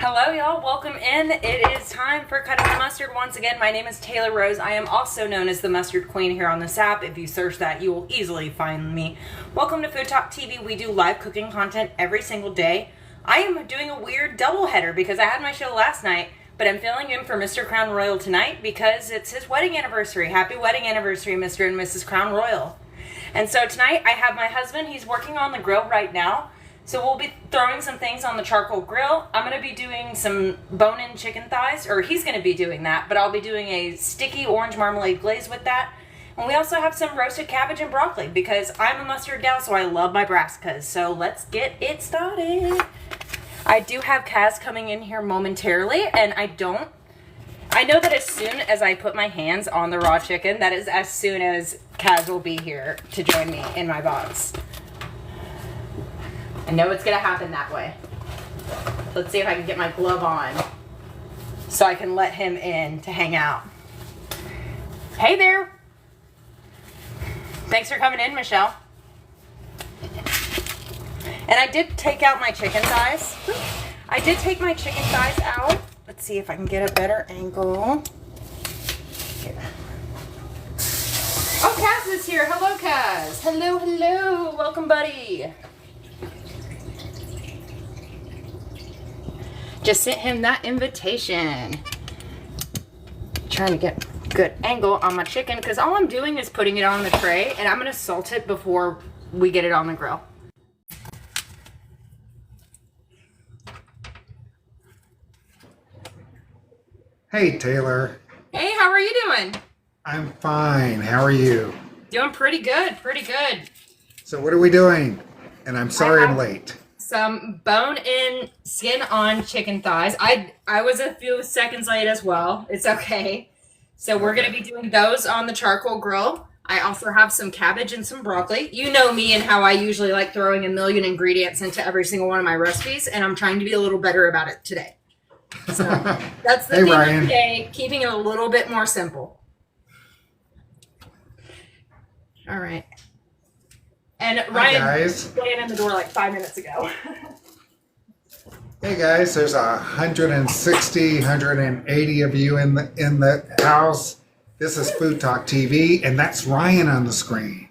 Hello y'all, welcome in. It is time for Cutting the Mustard once again. My name is Taylor Rose. I am also known as the Mustard Queen here on this app. If you search that, you will easily find me. Welcome to FoodtokTV. We do live cooking content every single day. I am doing a weird double header because I had my show last night, but I'm filling in for Mr. Crown Royal tonight because it's his wedding anniversary. Happy wedding anniversary, Mr. and Mrs. Crown Royal. And so tonight I have my husband. He's working on the grill right now. So we'll be throwing some things on the charcoal grill. I'm going to be doing some bone-in chicken thighs, or he's going to be doing that, but I'll be doing a sticky orange marmalade glaze with that. And we also have some roasted cabbage and broccoli because I'm a mustard gal, so I love my brassicas. So let's get it started. I do have Kaz coming in here momentarily, and I know that as soon as I put my hands on the raw chicken, that is as soon as Kaz will be here to join me in my box. I know it's going to happen that way. Let's see if I can get my glove on so I can let him in to hang out. Hey there. Thanks for coming in, Michelle. And I did take out my chicken thighs. I did take my chicken thighs out. Let's see if I can get a better angle. Here. Oh, Kaz is here. Hello, Kaz. Hello, hello. Welcome, buddy. Just sent him that invitation. Trying to get a good angle on my chicken because all I'm doing is putting it on the tray and I'm going to salt it before we get it on the grill. Hey, Taylor. Hey, how are you doing? I'm fine. How are you? Doing pretty good, pretty good. So what are we doing? And I'm sorry I'm late. Some bone-in, skin-on chicken thighs. I was a few seconds late as well. It's okay. So we're going to be doing those on the charcoal grill. I also have some cabbage and some broccoli. You know me and how I usually like throwing a million ingredients into every single one of my recipes, and I'm trying to be a little better about it today. So that's the theme of the day, keeping it a little bit more simple. All right. And Ryan ran in the door like 5 minutes ago. Hey guys, there's 160, 180 of you in the house. This is FoodtokTV, and that's Ryan on the screen.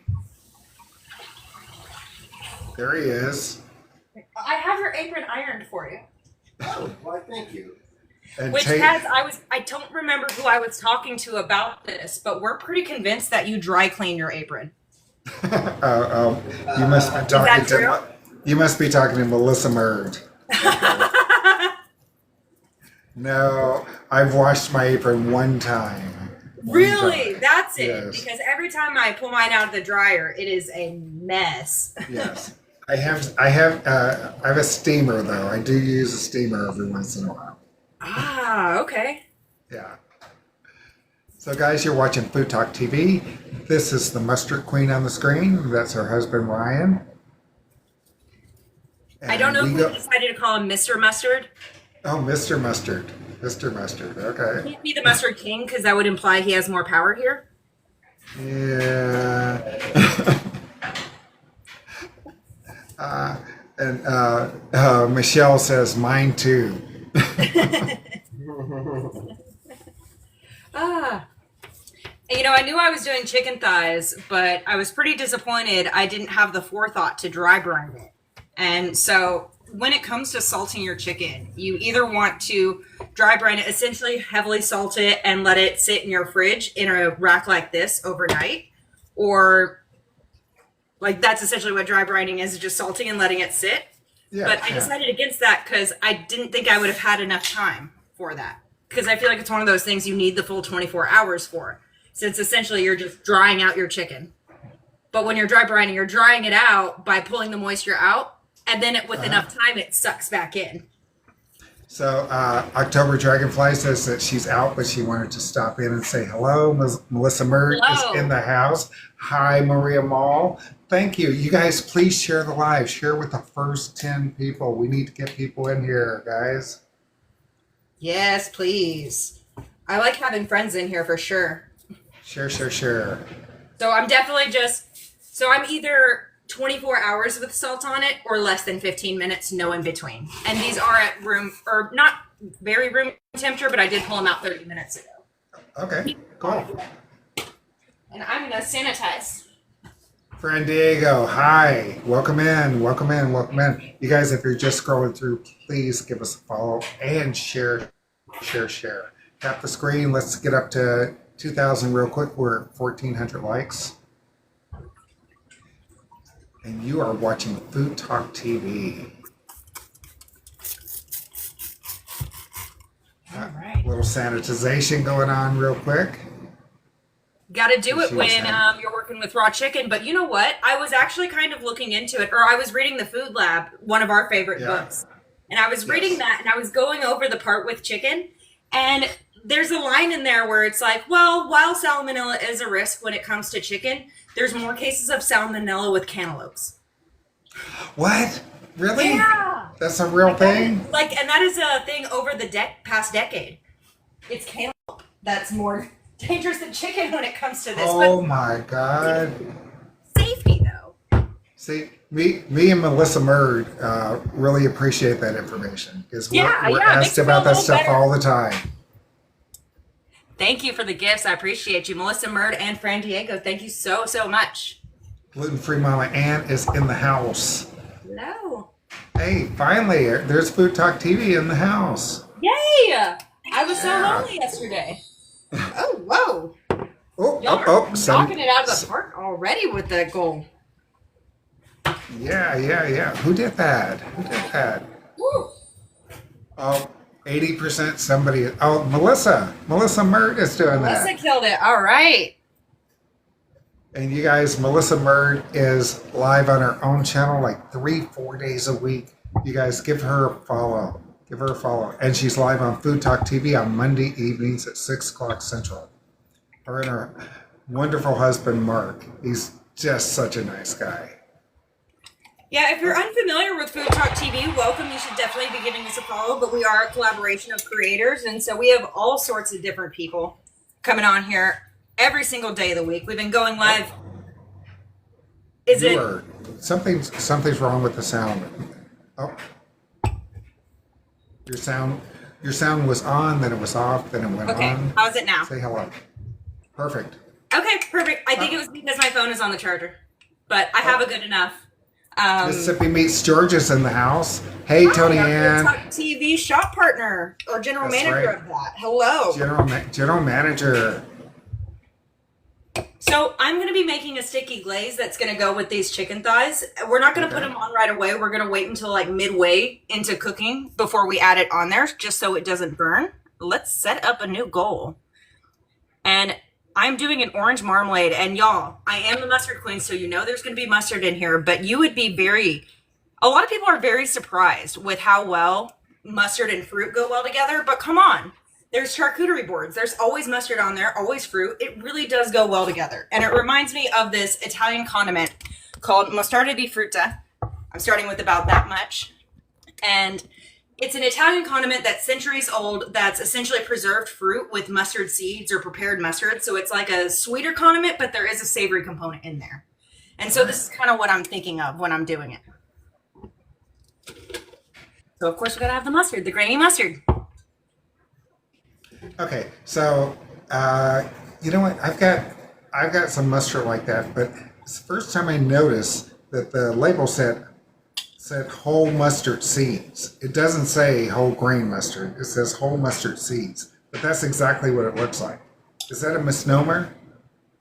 There he is. I have your apron ironed for you. Oh, why thank you. And Which has, I don't remember who I was talking to about this, but we're pretty convinced that you dry clean your apron. You must be talking to Melissa Murd. No, I've washed my apron one time. Really? That's it. Yes. Because every time I pull mine out of the dryer, it is a mess. Yes. I have a steamer though. I do use a steamer every once in a while. Ah, okay. Yeah. So guys, you're watching FoodtokTV. This is the Mustard Queen on the screen. That's her husband, Ryan. And I don't know if we decided to call him Mr. Mustard. Oh, Mr. Mustard. Mr. Mustard. Okay. He can't be the Mustard King because that would imply he has more power here. Yeah. Michelle says, mine too. You know, I knew I was doing chicken thighs, but I was pretty disappointed I didn't have the forethought to dry brine it. And so when it comes to salting your chicken, you either want to dry brine it, essentially heavily salt it and let it sit in your fridge in a rack like this overnight, or like that's essentially what dry brining is just salting and letting it sit. Yeah, but I decided against that because I didn't think I would have had enough time for that. Because I feel like it's one of those things you need the full 24 hours for. Since essentially you're just drying out your chicken. But when you're dry brining, you're drying it out by pulling the moisture out. And then with enough time, it sucks back in. So October Dragonfly says that she's out, but she wanted to stop in and say hello. Melissa Murd is in the house. Hi, Maria Mall. Thank you. You guys, please share the live. Share with the first 10 people. We need to get people in here, guys. Yes, please. I like having friends in here for sure. Share, share, share. So I'm definitely I'm either 24 hours with salt on it or less than 15 minutes, no in between. And these are at room, or not very room temperature, but I did pull them out 30 minutes ago. Okay, cool. And I'm going to sanitize. Friend Diego, hi. Welcome in, welcome in, welcome in. You guys, if you're just scrolling through, please give us a follow and share. Tap the screen. Let's get up to 2,000 real quick. We're at 1,400 likes. And you are watching Food Talk TV. All right. Little sanitization going on real quick. Got to do it when you're working with raw chicken. But you know what? I was actually kind of looking into it, or I was reading the Food Lab, one of our favorite books. And I was reading that, and I was going over the part with chicken. And there's a line in there where it's like, well, while salmonella is a risk when it comes to chicken, there's more cases of salmonella with cantaloupes. What? Really? Yeah. That's a real thing? And that is a thing over the past decade. It's cantaloupe that's more dangerous than chicken when it comes to this. Oh my God. Safety, though. See, me and Melissa Murd really appreciate that information because we're asked about that stuff all the time. Thank you for the gifts. I appreciate you. Melissa Murd and Fran Diego, thank you so much. Gluten-free Mama Ann is in the house. Hello. Hey, finally, there's Food Talk TV in the house. Yay! I was so lonely yesterday. Oh, whoa. Knocking it out of the park already with the goal. Yeah. Who did that? Woo. Oh, 80% somebody. Oh, Melissa Murd is doing that. Melissa killed it. All right. And you guys, Melissa Murd is live on her own channel like 3-4 days a week. You guys give her a follow. And she's live on Food Talk TV on Monday evenings at 6 o'clock Central. Her and her wonderful husband, Mark. He's just such a nice guy. Yeah, if you're unfamiliar with Food Talk TV, welcome. You should definitely be giving us a follow. But we are a collaboration of creators, and so we have all sorts of different people coming on here every single day of the week. We've been going live. Something's wrong with the sound? Oh, your sound was on, then it was off, then it went on. Okay, how's it now? Say hello. Perfect. Okay, perfect. I think it was because my phone is on the charger, but I have a good enough. Mississippi Meets Georgia's in the house. Hey, Tony Ann. TV shop partner or general manager of that. Hello. General manager. So I'm going to be making a sticky glaze that's going to go with these chicken thighs. We're not going to put them on right away. We're going to wait until like midway into cooking before we add it on there, just so it doesn't burn. Let's set up a new goal. And I'm doing an orange marmalade, and y'all, I am the mustard queen, so you know there's going to be mustard in here, but you would be a lot of people are very surprised with how well mustard and fruit go well together, but come on. There's charcuterie boards. There's always mustard on there, always fruit. It really does go well together. And it reminds me of this Italian condiment called mustardy di frutta. I'm starting with about that much. And it's an Italian condiment that's centuries old that's essentially preserved fruit with mustard seeds or prepared mustard. So it's like a sweeter condiment, but there is a savory component in there. And so this is kind of what I'm thinking of when I'm doing it. So of course we gotta have the mustard, the grainy mustard. Okay, so you know what? I've got some mustard like that, but it's the first time I noticed that the label said whole mustard seeds. It doesn't say whole grain mustard. It says whole mustard seeds, but that's exactly what it looks like. Is that a misnomer?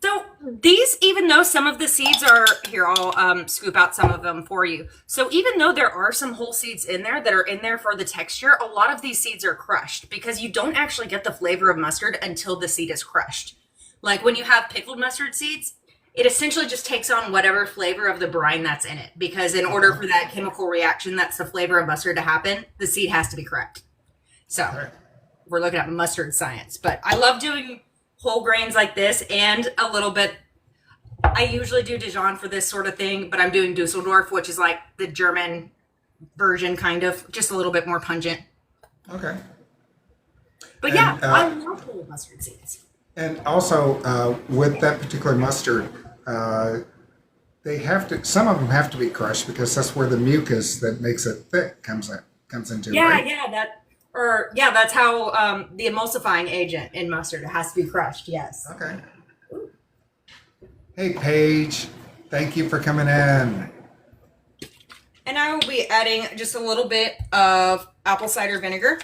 So these, even though some of the seeds are here, I'll scoop out some of them for you. So even though there are some whole seeds in there that are in there for the texture, a lot of these seeds are crushed because you don't actually get the flavor of mustard until the seed is crushed. Like when you have pickled mustard seeds, it essentially just takes on whatever flavor of the brine that's in it. Because in order for that chemical reaction, that's the flavor of mustard to happen, the seed has to be cracked. So we're looking at mustard science. But I love doing whole grains like this and a little bit. I usually do Dijon for this sort of thing, but I'm doing Dusseldorf, which is like the German version, kind of, just a little bit more pungent. Okay. But yeah, I love whole mustard seeds. And also with that particular mustard, Some of them have to be crushed because that's where the mucus that makes it thick comes into. Yeah, right? that's how the emulsifying agent in mustard, it has to be crushed. Yes. Okay. Hey, Paige. Thank you for coming in. And I will be adding just a little bit of apple cider vinegar.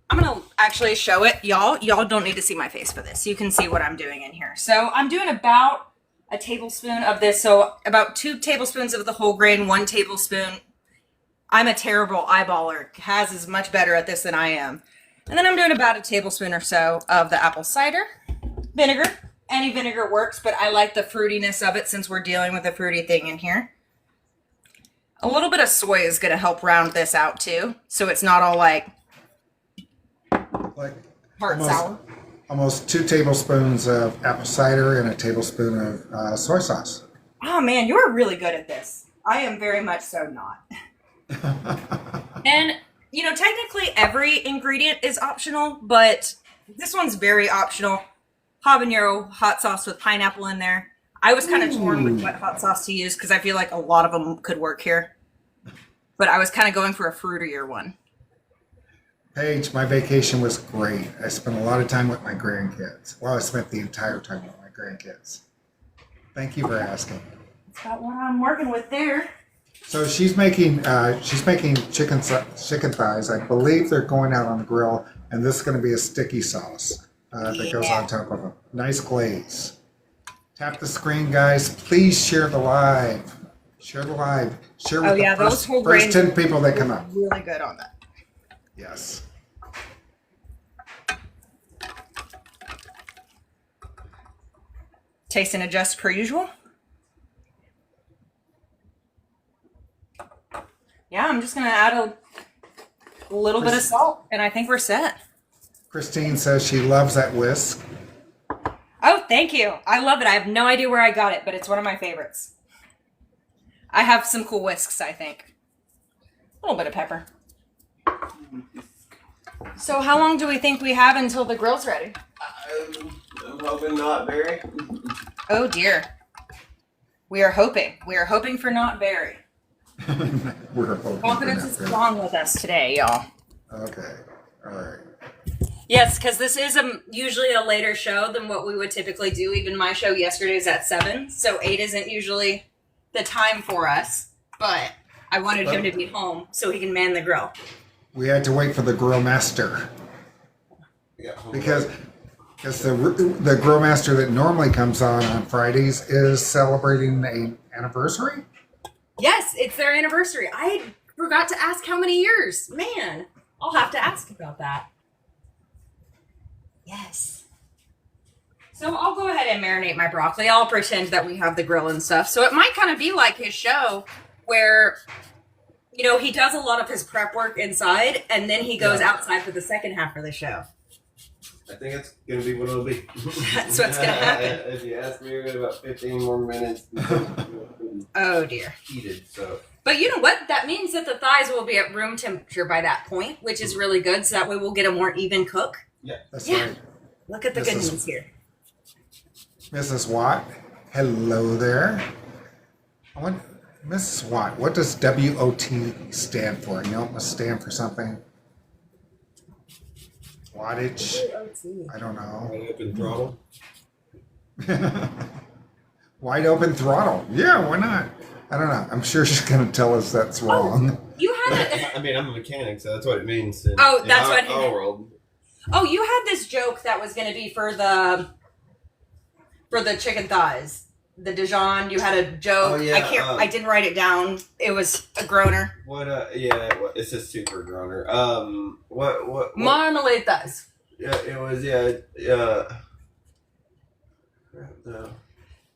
I'm going to actually show it, y'all. Y'all don't need to see my face for this. You can see what I'm doing in here. So I'm doing about a tablespoon of this. So about 2 tablespoons of the whole grain, 1 tablespoon. I'm a terrible eyeballer. Kaz is much better at this than I am. And then I'm doing about a tablespoon or so of the apple cider vinegar. Any vinegar works, but I like the fruitiness of it since we're dealing with a fruity thing in here. A little bit of soy is going to help round this out too. So it's not all like hard sour. Almost 2 tablespoons of apple cider and a tablespoon of soy sauce. Oh man, you're really good at this. I am very much so not. And, technically every ingredient is optional, but this one's very optional. Habanero hot sauce with pineapple in there. I was kind of torn with what hot sauce to use because I feel like a lot of them could work here. But I was kind of going for a fruitier one. Paige, my vacation was great. I spent a lot of time with my grandkids. Well, I spent the entire time with my grandkids. Thank you for asking. That's about what I'm working with there. So she's making chicken thighs. I believe they're going out on the grill, and this is going to be a sticky sauce that goes on top of them. Nice glaze. Tap the screen, guys. Please share the live. Share the live. Share with the first 10 people that come up. Really good on that. Yes. Taste and adjust per usual. Yeah, I'm just going to add a little bit of salt, and I think we're set. Christine says she loves that whisk. Oh, thank you. I love it. I have no idea where I got it, but it's one of my favorites. I have some cool whisks, I think. A little bit of pepper. So how long do we think we have until the grill's ready? I'm hoping not very. Oh, dear. We are hoping. We are hoping for not very. We're hoping. Confidence is strong with us today, y'all. Okay. All right. Yes, because this is usually a later show than what we would typically do. Even my show yesterday is at 7, so 8 isn't usually the time for us. But I wanted him to be home so he can man the grill. We had to wait for the grill master because the grill master that normally comes on Fridays is celebrating an anniversary. Yes, it's their anniversary. I forgot to ask how many years. Man, I'll have to ask about that. Yes. So I'll go ahead and marinate my broccoli. I'll pretend that we have the grill and stuff. So it might kind of be like his show where, he does a lot of his prep work inside and then he goes outside for the second half of the show. I think it's going to be what it'll be. That's what's going to happen. If you ask me, we're about 15 more minutes. Oh, dear. Heated, so. But you know what? That means that the thighs will be at room temperature by that point, which is really good. So that way we'll get a more even cook. Yeah. That's right. Look at the good news here. Mrs. Watt, hello there. Mrs. Watt, what does WOT stand for? You know, it must stand for something. Wattage? I don't know. Wide open throttle. Wide open throttle. Yeah, why not? I don't know. I'm sure she's going to tell us that's wrong. You had it. I mean, I'm a mechanic, so that's what it means. In That's our world. Oh, you had this joke that was going to be for the chicken thighs. The Dijon, you had a joke. Oh, yeah, I didn't write it down. It was a groaner. It's a super groaner. What? Marmalade thighs. Yeah, it was,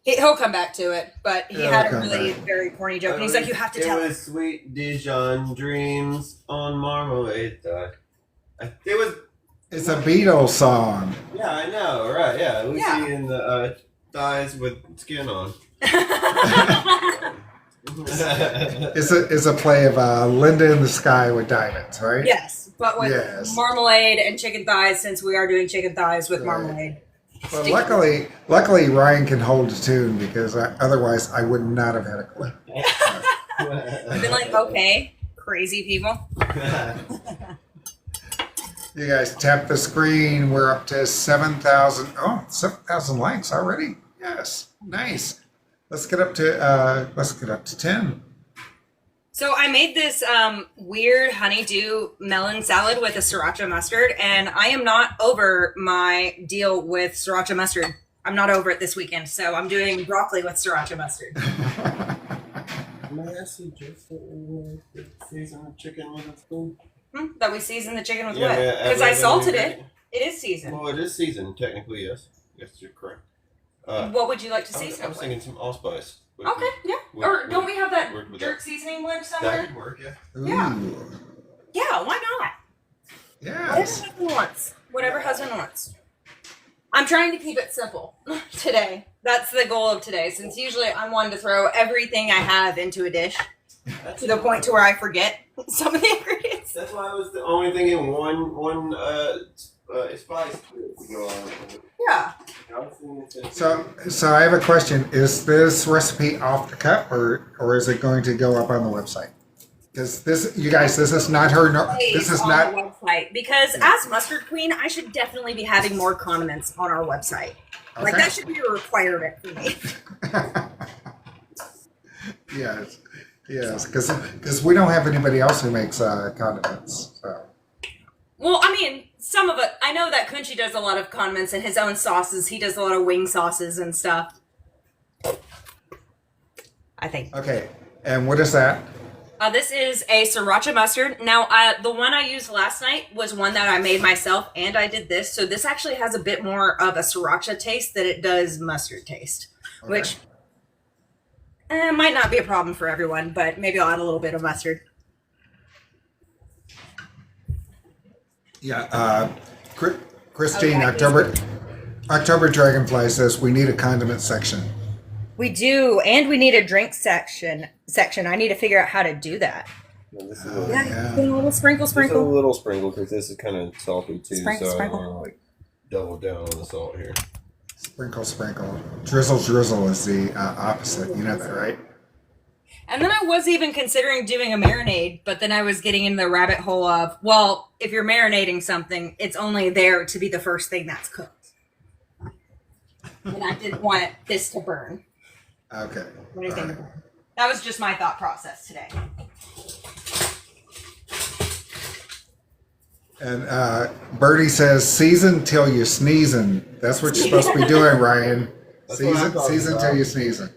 He'll come back to it, but he had a really very corny joke, and he's like, you have to tell it. It was Sweet Dijon Dreams on Marmalade Thigh. It's a Beatles song. Yeah, I know, right, yeah. We see in the thighs with skin on. It's a play of Linda in the Sky with Diamonds, right? Yes, but with marmalade and chicken thighs, since we are doing chicken thighs with marmalade. Well, luckily Ryan can hold a tune because otherwise I would not have had a clue. I've been like, okay, crazy people. You guys tap the screen. We're up to 7,000. Oh, 7,000 likes already. Yes, nice. Let's get up to 10. So I made this weird honeydew melon salad with a sriracha mustard, and I am not over my deal with sriracha mustard. I'm not over it this weekend, so I'm doing broccoli with sriracha mustard. May I suggest that season the chicken with a spoon? That we season the chicken with Yeah, what? Because I salted it. It is seasoned. Well, it is seasoned, technically, yes. Yes, you're correct. What would you like to season I it was with? thinking some allspice. Okay, yeah. Or don't we have that jerk seasoning blend somewhere? That could work, yeah. Yeah. Ooh. Yeah, why not? Yes. Whatever husband wants. I'm trying to keep it simple today. That's the goal of today, since usually I'm one to throw everything I have into a dish to the point to where I forget some of the ingredients. That's why I was the only thing in one spice to go on. Yeah. So I have a question. Is this recipe off the cup or is it going to go up on the website? Because this is not her. This is not the website. Because as Mustard Queen, I should definitely be having more condiments on our website. Okay. Like that should be a requirement for me. Yes, because we don't have anybody else who makes condiments. So. Well, I mean, some of it. I know that Kunchi does a lot of condiments and his own sauces. He does a lot of wing sauces and stuff. I think. Okay, and what is that? This is a sriracha mustard. Now, the one I used last night was one that I made myself, and I did this. So this actually has a bit more of a sriracha taste than it does mustard taste, Okay. which might not be a problem for everyone, but maybe I'll add a little bit of mustard. Yeah, Christine, October Dragonfly says we need a condiment section. We do, and we need a drink section. I need to figure out how to do that. No, this is Oh, a yeah. A little sprinkle. Just a little sprinkle because this is kind of salty too. Sprinkle. I want to like double down on the salt here. Sprinkle. Drizzle is the opposite. You know that, right? And then I was even considering doing a marinade, but then I was getting into the rabbit hole of, well, if you're marinating something, it's only there to be the first thing that's cooked. And I didn't want this to burn. Okay. What do you think? All right. That was just my thought process today. And Bertie says, season till you sneezing. That's what you're supposed to be doing, Ryan. That's what I'm talking Season about. till you sneezing.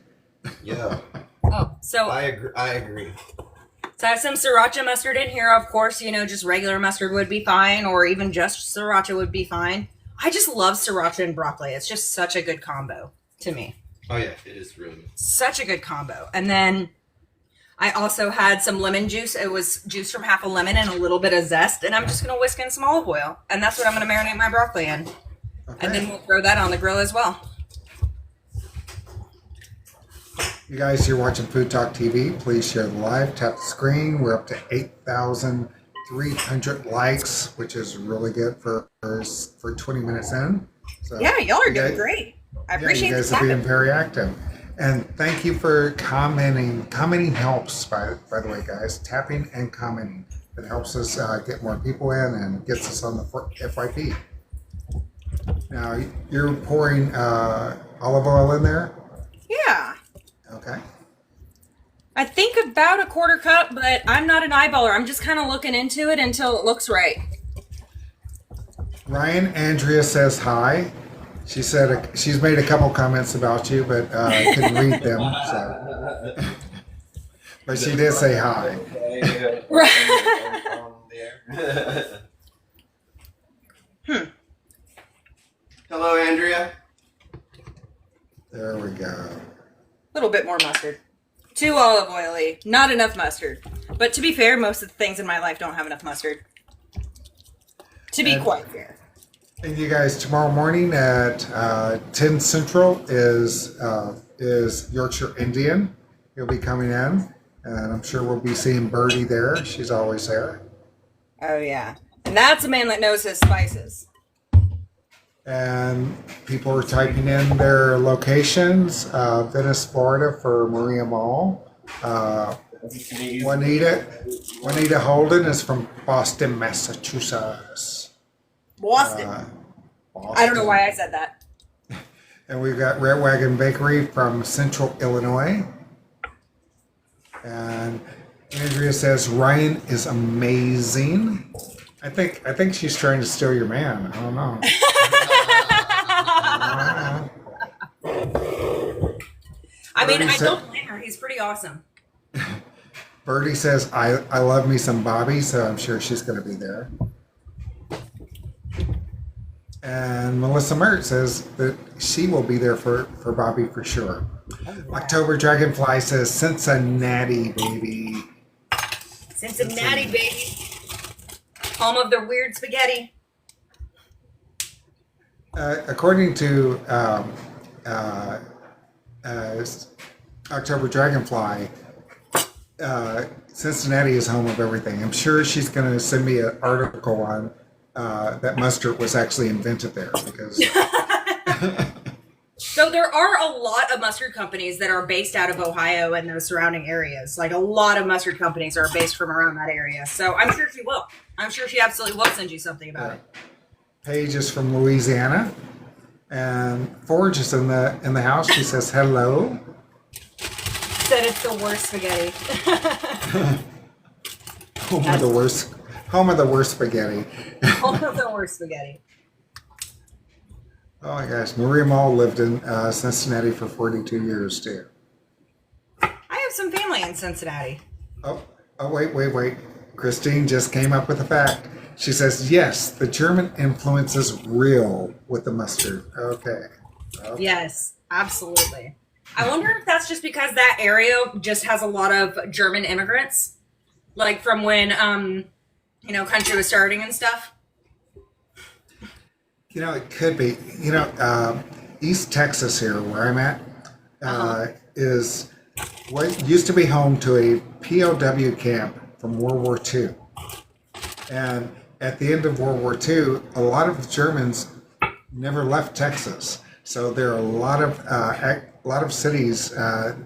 Yeah, Oh, so I agree. I have some sriracha mustard in here. Of course, just regular mustard would be fine, or even just sriracha would be fine. I just love sriracha and broccoli. It's just such a good combo to me. Oh yeah, it is really good. Such a good combo. And then I also had some lemon juice. It was juice from half a lemon and a little bit of zest. And I'm just going to whisk in some olive oil. And that's what I'm going to marinate my broccoli in. Okay. And then we'll throw that on the grill as well. You guys, you're watching Food Talk TV. Please share the live. Tap the screen. We're up to 8,300 likes, which is really good for 20 minutes in. So, Yeah, y'all are you doing guys- great. I Yeah, appreciate you guys the are being tapping. very active. And thank you for commenting. Commenting helps, by the way, guys. Tapping and commenting. It helps us get more people in and gets us on the FYP. Now, you're pouring olive oil in there? Yeah. Okay. I think about a quarter cup, but I'm not an eyeballer. I'm just kind of looking into it until it looks right. Ryan Andrea says hi. She said she's made a couple comments about you, but I couldn't read them. So. But she did say hi. Hello, Andrea. There we go. A little bit more mustard. Too olive oily. Not enough mustard. But to be fair, most of the things in my life don't have enough mustard. To be quite fair. And you guys, tomorrow morning at 10 Central is Yorkshire Indian. He'll be coming in, and I'm sure we'll be seeing Birdie there. She's always there. Oh, yeah. And that's a man that knows his spices. And people are typing in their locations. Venice, Florida for Maria Mall. Juanita Holden is from Boston, Massachusetts. Boston. I don't know why I said that. And we've got Red Wagon Bakery from Central Illinois. And Andrea says Ryan is amazing. I think she's trying to steal your man. I don't know. I mean, I don't blame her. He's pretty awesome. Birdie says, I love me some Bobby, so I'm sure she's going to be there. And Melissa Mert says that she will be there for Bobby for sure. Oh, yeah. October Dragonfly says, Cincinnati, baby. Cincinnati, baby. Home of the weird spaghetti. According to October Dragonfly, Cincinnati is home of everything. I'm sure she's going to send me an article on that mustard was actually invented there because. So there are a lot of mustard companies that are based out of Ohio and those surrounding areas. Like a lot of mustard companies are based from around that area. So I'm sure she will. I'm sure she absolutely will send you something about it. Paige is from Louisiana, and Forge is in the house. She says hello. Said it's the worst spaghetti. Home of the worst spaghetti. Home of the worst spaghetti. Oh my gosh, Maria Mall lived in Cincinnati for 42 years too. I have some family in Cincinnati. Oh, wait. Christine just came up with a fact. She says, yes, the German influence is real with the mustard. Okay. Yes, absolutely. I wonder if that's just because that area just has a lot of German immigrants, like from when, country was starting and stuff. It could be. East Texas here, where I'm at, is what used to be home to a POW camp from World War II. And at the end of World War II, a lot of the Germans never left Texas. So there are a lot of cities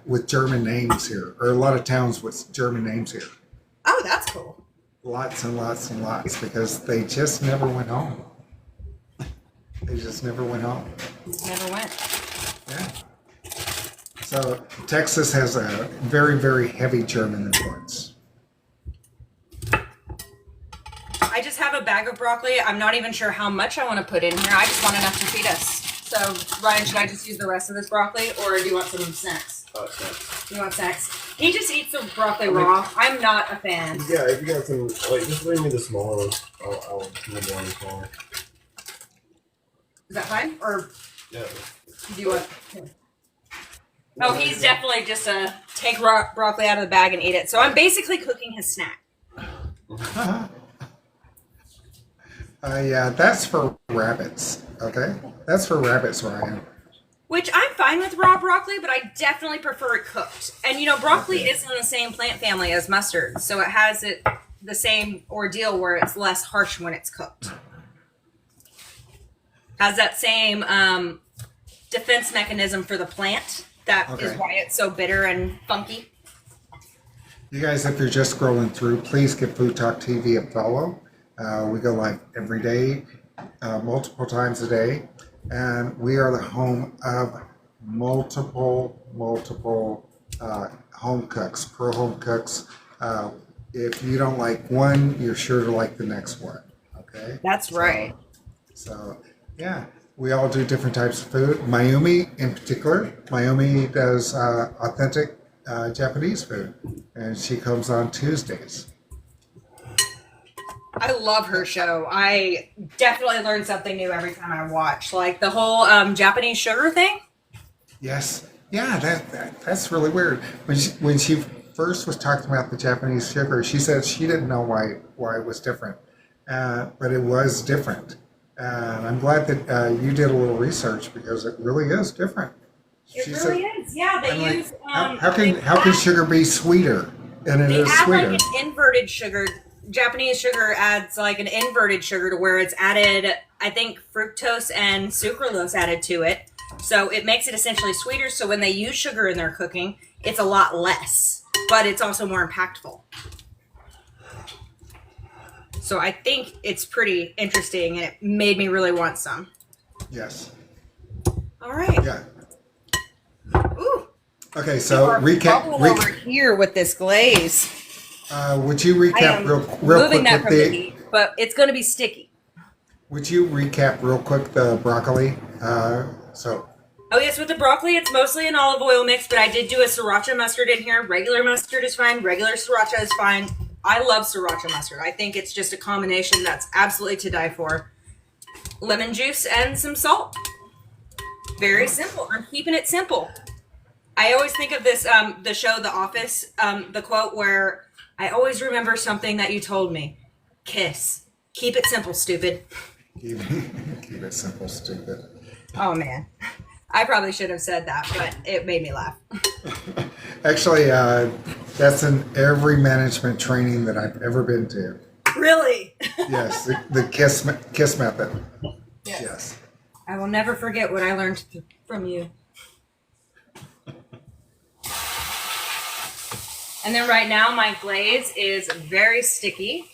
with German names here, or a lot of towns with German names here. Oh, that's cool. Lots and lots and lots, because they just never went home. They just never went home. Never went. Yeah. So Texas has a very, very heavy German influence. I just have a bag of broccoli. I'm not even sure how much I want to put in here. I just want enough to feed us. So, Ryan, should I just use the rest of this broccoli, or do you want some snacks? Snacks. You want snacks? He just eats the broccoli raw. I'm not a fan. Yeah, if you got some, just bring me the smaller ones. I'll do the one smaller. Is that fine? Or yeah. Do you want? Oh, he's definitely just take broccoli out of the bag and eat it. So I'm basically cooking his snack. Yeah, that's for rabbits. Okay, that's for rabbits, Ryan. Which I'm fine with raw broccoli, but I definitely prefer it cooked. And broccoli is in the same plant family as mustard, so it has the same ordeal where it's less harsh when it's cooked. Has that same defense mechanism for the plant. That is why it's so bitter and funky. You guys, if you're just scrolling through, please give Food Talk TV a follow. We go live every day, multiple times a day, and we are the home of multiple home cooks, pro home cooks. If you don't like one, you're sure to like the next one. Okay. That's right. So yeah, we all do different types of food. Mayumi, in particular, Mayumi does authentic Japanese food, and she comes on Tuesdays. I love her show. I definitely learn something new every time I watch. Like the whole Japanese sugar thing. Yes. Yeah, that's really weird. When she first was talking about the Japanese sugar, she said she didn't know why it was different, but it was different. And I'm glad that you did a little research, because it really is different. It really is. Yeah, they use. How can sugar be sweeter? And it is sweeter. Like an inverted sugar Japanese sugar adds like an inverted sugar to where it's added, I think, fructose and sucralose added to it. So it makes it essentially sweeter. So when they use sugar in their cooking, it's a lot less, but it's also more impactful. So I think it's pretty interesting, and it made me really want some. Yes. All right. Yeah. Ooh. Okay, so recap. Over here with this glaze. Would you recap real moving quick that with from the heat, but it's going to be sticky. Would you recap real quick the broccoli? Oh yes, with the broccoli, it's mostly an olive oil mix, but I did do a sriracha mustard in here. Regular mustard is fine. Regular sriracha is fine. I love sriracha mustard. I think it's just a combination that's absolutely to die for. Lemon juice and some salt. Very simple. I'm keeping it simple. I always think of this, the show The Office, the quote where I always remember something that you told me. Kiss. Keep it simple, stupid. Keep it simple, stupid. Oh, man. I probably should have said that, but it made me laugh. Actually, that's in every management training that I've ever been to. Really? Yes, the kiss method. Yes. I will never forget what I learned from you. And then right now, my glaze is very sticky.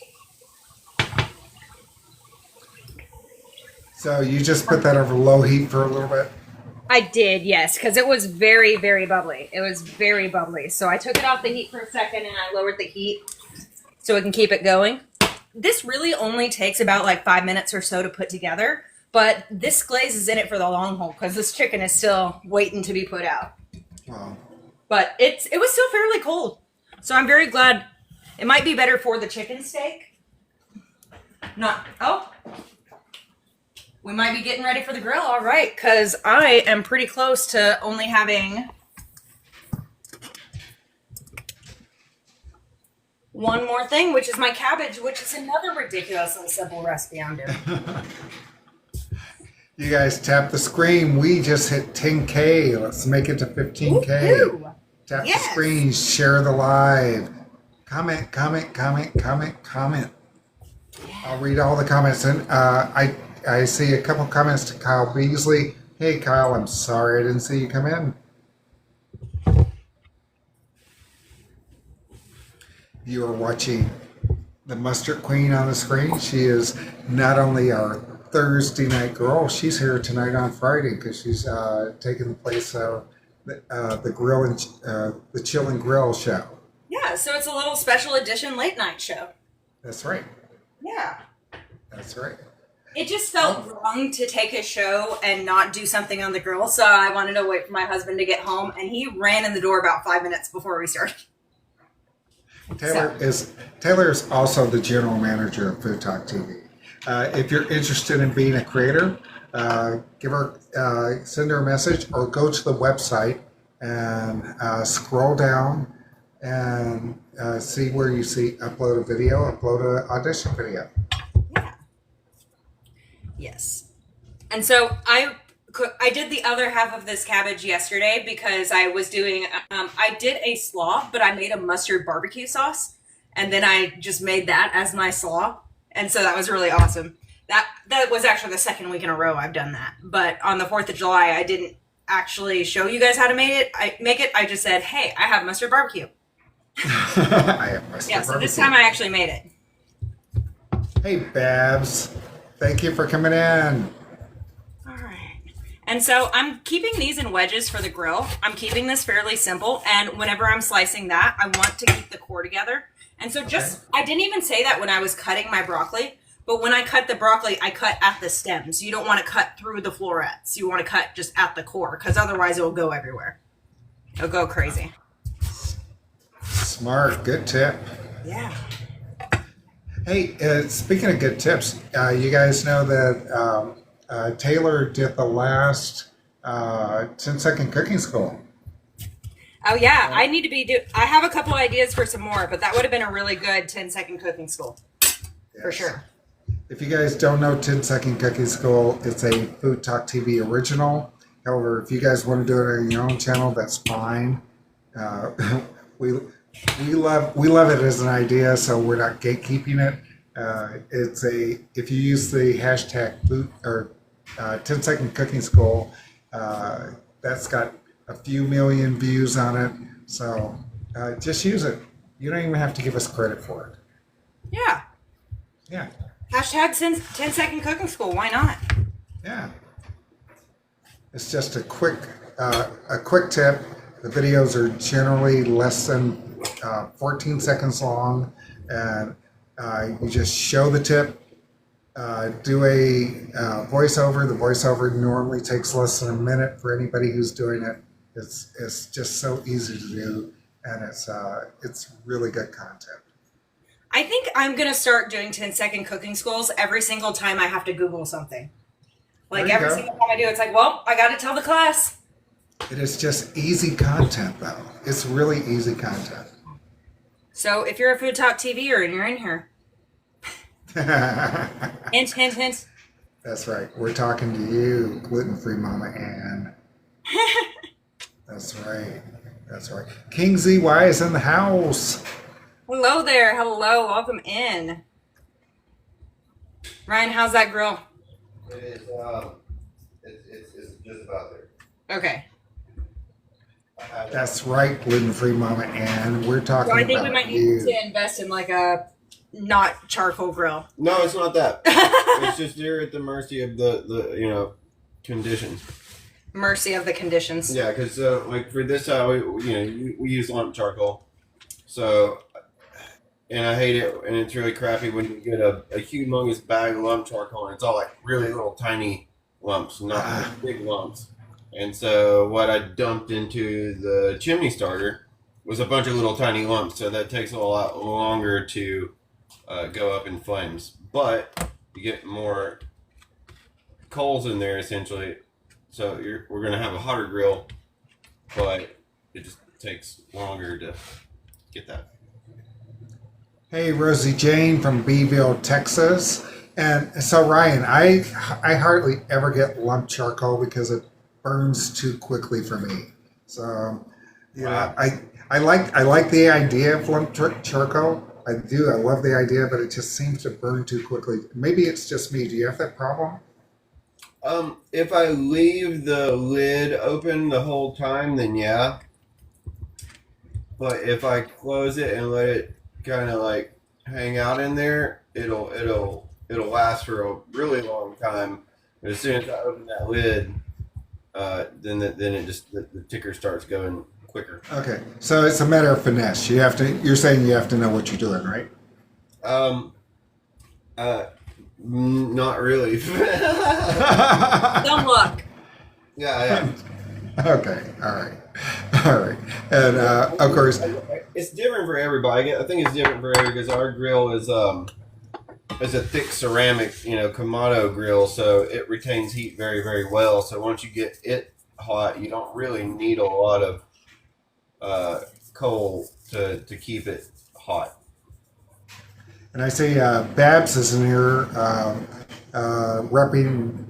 So you just put that over low heat for a little bit? I did, yes, because it was very, very bubbly. It was very bubbly. So I took it off the heat for a second and I lowered the heat so it can keep it going. This really only takes about like 5 minutes or so to put together, but this glaze is in it for the long haul because this chicken is still waiting to be put out. Wow. But it was still fairly cold. So I'm very glad. It might be better for the chicken steak. We might be getting ready for the grill. All right, because I am pretty close to only having one more thing, which is my cabbage, which is another ridiculously simple recipe I'm doing. You guys tap the screen. We just hit 10K. Let's make it to 15K. Ooh, tap the screen. Share the live. Comment. I'll read all the comments. And I see a couple comments to Kyle Beasley. Hey, Kyle, I'm sorry I didn't see you come in. You are watching the Mustard Queen on the screen. She is not only our Thursday night girl, she's here tonight on Friday because she's taking the place of the grill and the Chill and Grill show. Yeah, so it's a little special edition late night show. That's right. Yeah. That's right. It just felt wrong to take his show and not do something on the grill, so I wanted to wait for my husband to get home, and he ran in the door about 5 minutes before we started. Taylor is also the general manager of Food Talk TV. If you're interested in being a creator, send her a message or go to the website and scroll down and see where you see upload a video, upload an audition video. Yeah. Yes. And so I did the other half of this cabbage yesterday because I was doing, I did a slaw, but I made a mustard barbecue sauce. And then I just made that as my slaw. And so that was really awesome. That was actually the second week in a row I've done that. But on the 4th of July, I didn't actually show you guys how to make it. I just said, hey, I have mustard barbecue. I have mustard barbecue. So this time I actually made it. Hey, Babs. Thank you for coming in. All right. And so I'm keeping these in wedges for the grill. I'm keeping this fairly simple. And whenever I'm slicing that, I want to keep the core together. And so I didn't even say that when I was cutting my broccoli, but when I cut the broccoli, I cut at the stems. You don't want to cut through the florets. You want to cut just at the core because otherwise it will go everywhere. It'll go crazy. Smart. Good tip. Yeah. Hey, speaking of good tips, you guys know that Taylor did the last 10-second cooking school. Oh, yeah. I have a couple ideas for some more, but that would have been a really good 10-second cooking school. Yes. For sure. If you guys don't know 10-second cooking school, it's a Food Talk TV original. However, if you guys want to do it on your own channel, that's fine. We love it as an idea, so we're not gatekeeping it. If you use the hashtag food or 10-second cooking school, that's got a few million views on it. So just use it. You don't even have to give us credit for it. Yeah. Yeah. Hashtag 10-second cooking school. Why not? Yeah. It's just a quick tip. The videos are generally less than 14 seconds long, and you just show the tip, do a voiceover. The voiceover normally takes less than a minute for anybody who's doing it. It's just so easy to do, and it's really good content. I think I'm going to start doing 10-second cooking schools every single time I have to Google something. Like every single time I do, it's like, well, I got to tell the class. It is just easy content, though. It's really easy content. So if you're a Food Talk TVer and you're in here, hint, hint, hint. That's right. We're talking to you, gluten-free Mama Ann. That's right. That's right. King ZY is in the house. Hello there. Hello. Welcome in. Ryan, how's that grill? It is, it's just about there. Okay. That's right, gluten-free Mama Ann. We're talking So about I think we might need to invest in like a not charcoal grill. No, it's not that. It's just you're at the mercy of the conditions. Mercy of the conditions. Yeah, because like for this we use lump charcoal. So, and I hate it, and it's really crappy when you get a humongous bag of lump charcoal and it's all like really little tiny lumps, not like big lumps. And so what I dumped into the chimney starter was a bunch of little tiny lumps. So that takes a lot longer to go up in flames. But you get more coals in there essentially. So we're going to have a hotter grill, but it just takes longer to get that. Hey, Rosie Jane from Beeville, Texas. And so, Ryan, I hardly ever get lump charcoal because it burns too quickly for me. So, Wow. I like the idea of lump charcoal. I do. I love the idea, but it just seems to burn too quickly. Maybe it's just me. Do you have that problem? If I leave the lid open the whole time, then yeah. But if I close it and let it kind of like hang out in there, it'll last for a really long time. But as soon as I open that lid, then it just the ticker starts going quicker. Okay, so it's a matter of finesse. You're saying you have to know what you're doing, right? Not really. Dumb luck. Yeah. Okay, all right, and of course, It's different for everybody. I think it's different for everybody because our grill is a thick ceramic, Kamado grill, so it retains heat very, very well. So once you get it hot, you don't really need a lot of coal to keep it hot. and I see Babs is in here repping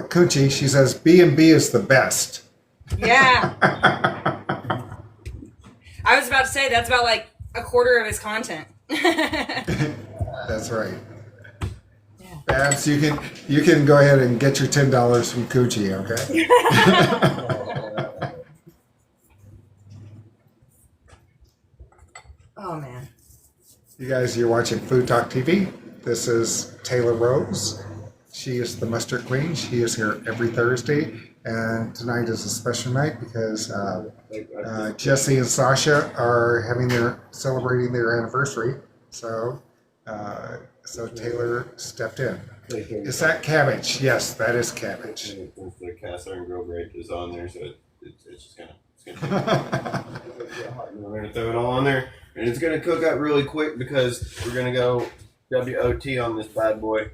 Coochie. She says B&B is the best. Yeah. I was about to say that's about like a quarter of his content. That's right. Yeah. Babs, you can go ahead and get your $10 from Coochie, okay? Oh man. You guys, you're watching Food Talk TV. This is Taylor Rose. She is the mustard queen. She is here every Thursday, and tonight is a special night because Jesse and Sasha are celebrating their anniversary. So Taylor stepped in. Is that cabbage? Yes, that is cabbage. The cast iron grill grate is on there, so it's just gonna we're gonna throw it all on there, and it's gonna cook up really quick because we're gonna go WOT on this bad boy.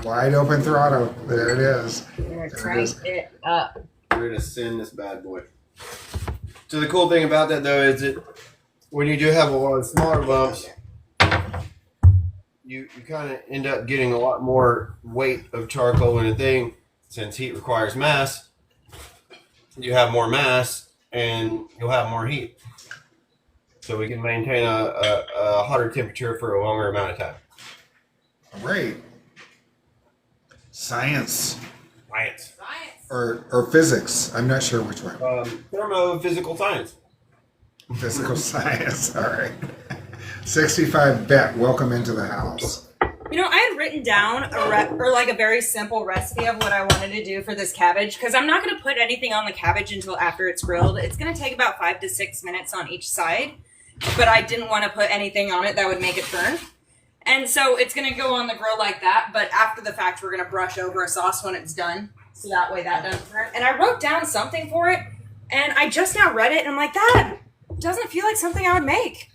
Wide open throttle. There it is. We're gonna crank it up. We're gonna send this bad boy. So the cool thing about that though is that when you do have a lot of smaller lumps, you kind of end up getting a lot more weight of charcoal in a thing. Since heat requires mass, you have more mass, and you'll have more heat. So we can maintain a hotter temperature for a longer amount of time. Great. Science. Science. Or physics. I'm not sure which one. Thermophysical science. Physical science. All right. 65 Bet, welcome into the house. You know, I had written down a very simple recipe of what I wanted to do for this cabbage, because I'm not going to put anything on the cabbage until after it's grilled. It's going to take about 5 to 6 minutes on each side, but I didn't want to put anything on it that would make it burn. And so it's going to go on the grill like that, but after the fact, we're going to brush over a sauce when it's done, so that way that doesn't burn. And I wrote down something for it, and I just now read it, and I'm like, that doesn't feel like something I would make.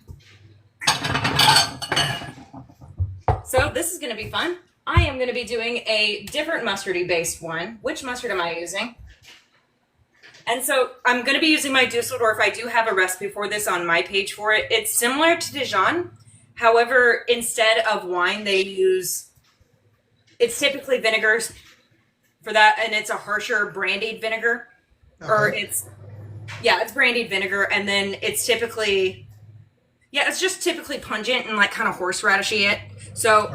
So this is going to be fun. I am going to be doing a different mustardy based one. Which mustard am I using? And so I'm going to be using my Dusseldorf. I do have a recipe for this on my page for it. It's similar to Dijon. However, instead of wine, they use, it's typically vinegars for that. And it's a harsher brandied vinegar. Okay. Or it's brandied vinegar. And then it's typically, it's just typically pungent and like kind of horseradishy it. So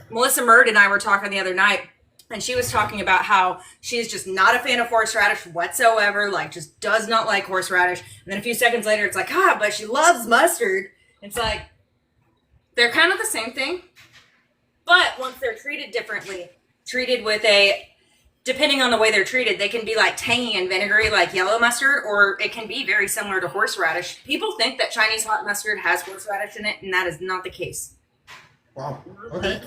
Melissa Murd and I were talking the other night, and she was talking about how she's just not a fan of horseradish whatsoever, like just does not like horseradish. And then a few seconds later, it's like, but she loves mustard. It's like, they're kind of the same thing, but once they're treated differently, treated with depending on the way they're treated, they can be like tangy and vinegary like yellow mustard, or it can be very similar to horseradish. People think that Chinese hot mustard has horseradish in it, and that is not the case. Wow. Okay.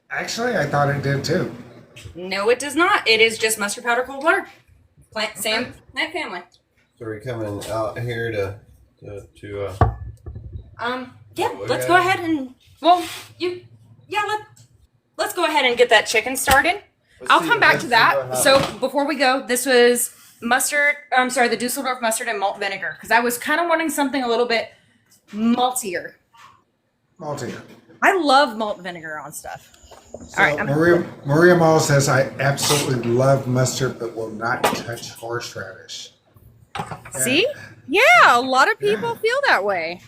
Actually, I thought it did too. No, it does not. It is just mustard powder, cold water. Plant family. So we're coming out here to let's go ahead and let's go ahead and get that chicken started. I'll come back to that. So before we go, this was the Dusseldorf mustard and malt vinegar, because I was kind of wanting something a little bit maltier. I love malt vinegar on stuff. So all right, Maria Mall says, I absolutely love mustard, but will not touch horseradish. See? Yeah, a lot of people feel that way.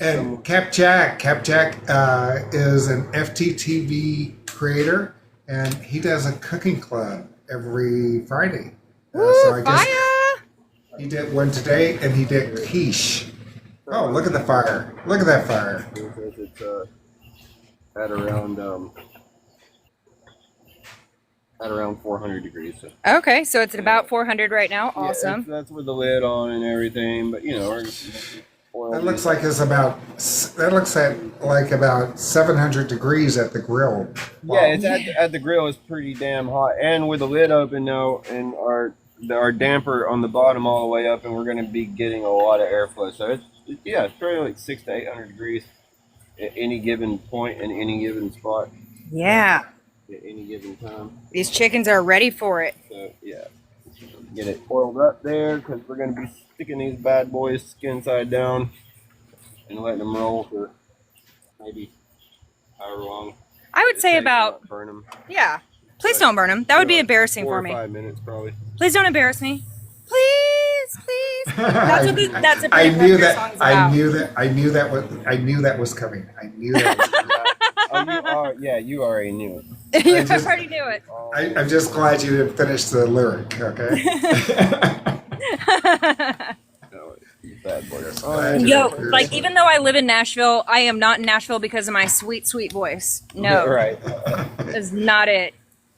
And Cap Jack is an FTTV creator, and he does a cooking club every Friday. So I guess he did one today, and he did quiche. Oh, look at the fire. Look at that fire. It's at around 400 degrees. So. Okay, so it's at about 400 right now. Awesome. Yeah, that's with the lid on and everything, but that looks like about 700 degrees at the grill. Wow. Yeah, it's at the grill is pretty damn hot, and with the lid open now, and our damper on the bottom all the way up, and we're going to be getting a lot of airflow. So it's probably like 600 to 800 degrees at any given point in any given spot. Yeah. At any given time. These chickens are ready for it. So get it oiled up there, because we're going to be sticking these bad boys skin side down and letting them roll for maybe however long. I would say about burn them. Yeah. Please don't burn them. That would be embarrassing for me. 4 or 5 minutes probably. Please don't embarrass me. Please. That's what that's a I knew that. song's about. I knew that was coming. I knew that was coming. You already knew it. You already knew it. I'm just glad you didn't finish the lyric, okay? Bad boy. Yo, like, even though I live in Nashville, I am not in Nashville because of my sweet, sweet voice. No. Right. That's not it.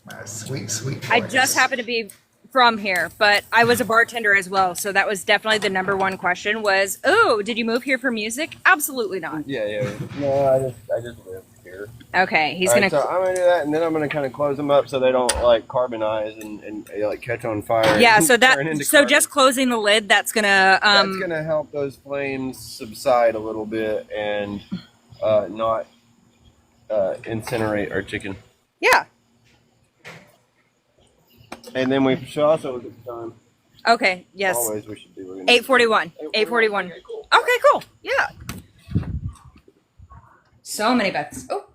My sweet voice. I just happen to be from here, but I was a bartender as well, so that was definitely the number one question was, oh, did you move here for music? Absolutely not. Yeah. No, I just live here. Okay, So I'm gonna do that, and then I'm gonna kind of close them up so they don't like carbonize and like catch on fire. Yeah, so just closing the lid, that's gonna help those flames subside a little bit and not incinerate our chicken. Yeah. And then we should also look at the time. Okay. Yes. Always we should do. 8:41. 8:41. Okay, cool. Yeah. So many bets. Oh,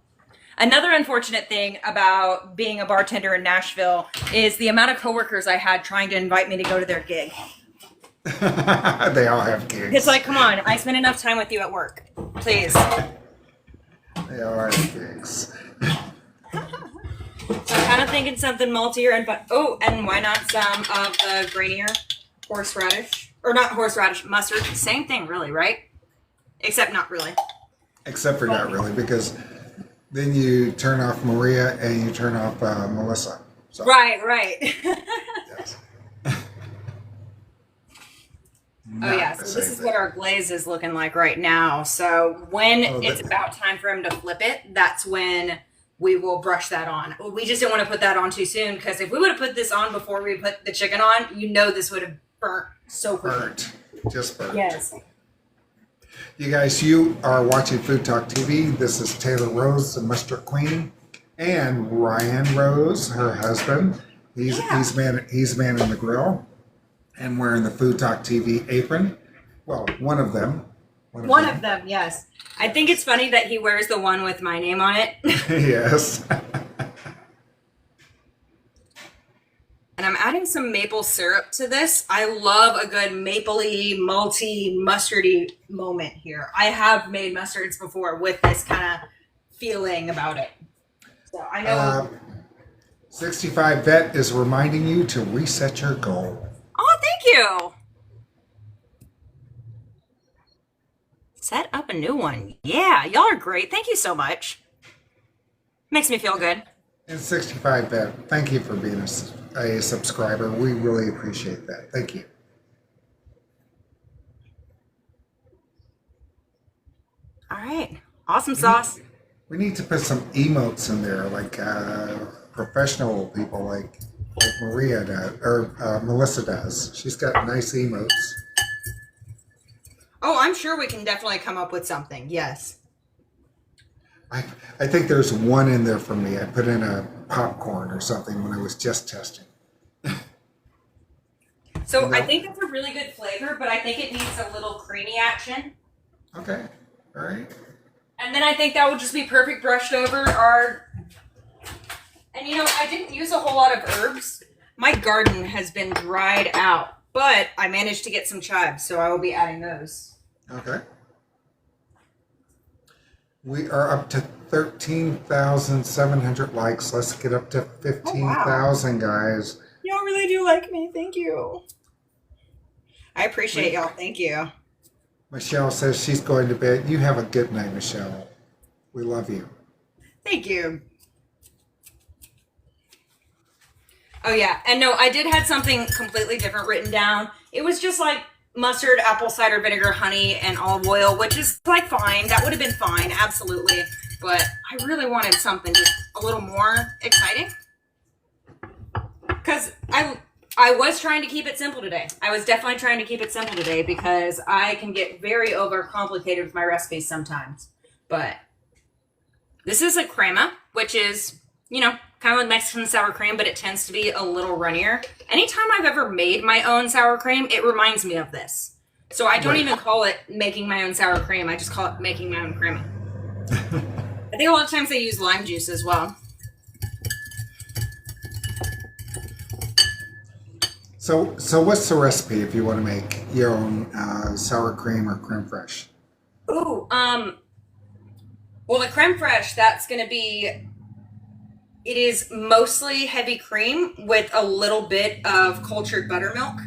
Another unfortunate thing about being a bartender in Nashville is the amount of coworkers I had trying to invite me to go to their gig. They all have gigs. It's like, come on, I spend enough time with you at work. Please. They all have gigs. So I'm kind of thinking something maltier and why not some of the grainier horseradish? Or not horseradish, mustard. Same thing, really, right? Except not really. Except for not really, because then you turn off Maria and you turn off Melissa. So, Right. yes. Oh yeah, so this is what our glaze is looking like right now. So when it's about time for him to flip it, that's when we will brush that on. We just didn't want to put that on too soon, because if we would have put this on before we put the chicken on, this would have burnt so quickly. Just burnt. Yes. You guys, you are watching Food Talk TV. This is Taylor Rose, the mustard queen, and Ryan Rose, her husband. He's man in the grill, and wearing the Food Talk TV apron. Well, one of them. One of them, yes. I think it's funny that he wears the one with my name on it. Yes. And I'm adding some maple syrup to this. I love a good mapley, malty, mustardy moment here. I have made mustards before with this kind of feeling about it. So I know. 65 Vet is reminding you to reset your goal. Oh, thank you. Set up a new one. Yeah, y'all are great. Thank you so much. Makes me feel good. And 65 Vet, thank you for being a subscriber. We really appreciate that. Thank you. All right. Awesome sauce. We need to put some emotes in there, like professional people like Maria does, or Melissa does. She's got nice emotes. Oh, I'm sure we can definitely come up with something. Yes. I think there's one in there for me. I put in a popcorn or something when I was just testing. So I think that's a really good flavor, but I think it needs a little creamy action. Okay. All right. And then I think that would just be perfect brushed over our... And I didn't use a whole lot of herbs. My garden has been dried out, but I managed to get some chives, so I will be adding those. Okay. We are up to 13,700 likes. Let's get up to 15,000, guys. Y'all really do like me. Thank you. I appreciate y'all. Thank you. Michelle says she's going to bed. You have a good night, Michelle. We love you. Thank you. Oh, yeah. And no, I did have something completely different written down. It was just like mustard, apple cider vinegar, honey, and olive oil, which is like fine. That would have been fine. Absolutely. But I really wanted something just a little more exciting. Because I was trying to keep it simple today. I was definitely trying to keep it simple today because I can get very overcomplicated with my recipes sometimes. But this is a crema, which is, kind of like Mexican sour cream, but it tends to be a little runnier. Anytime I've ever made my own sour cream, it reminds me of this. So I don't even call it making my own sour cream. I just call it making my own crema. I think a lot of times they use lime juice as well. So what's the recipe if you want to make your own sour cream or creme fraiche? Ooh, well, the creme fraiche, that's going to be... It is mostly heavy cream with a little bit of cultured buttermilk.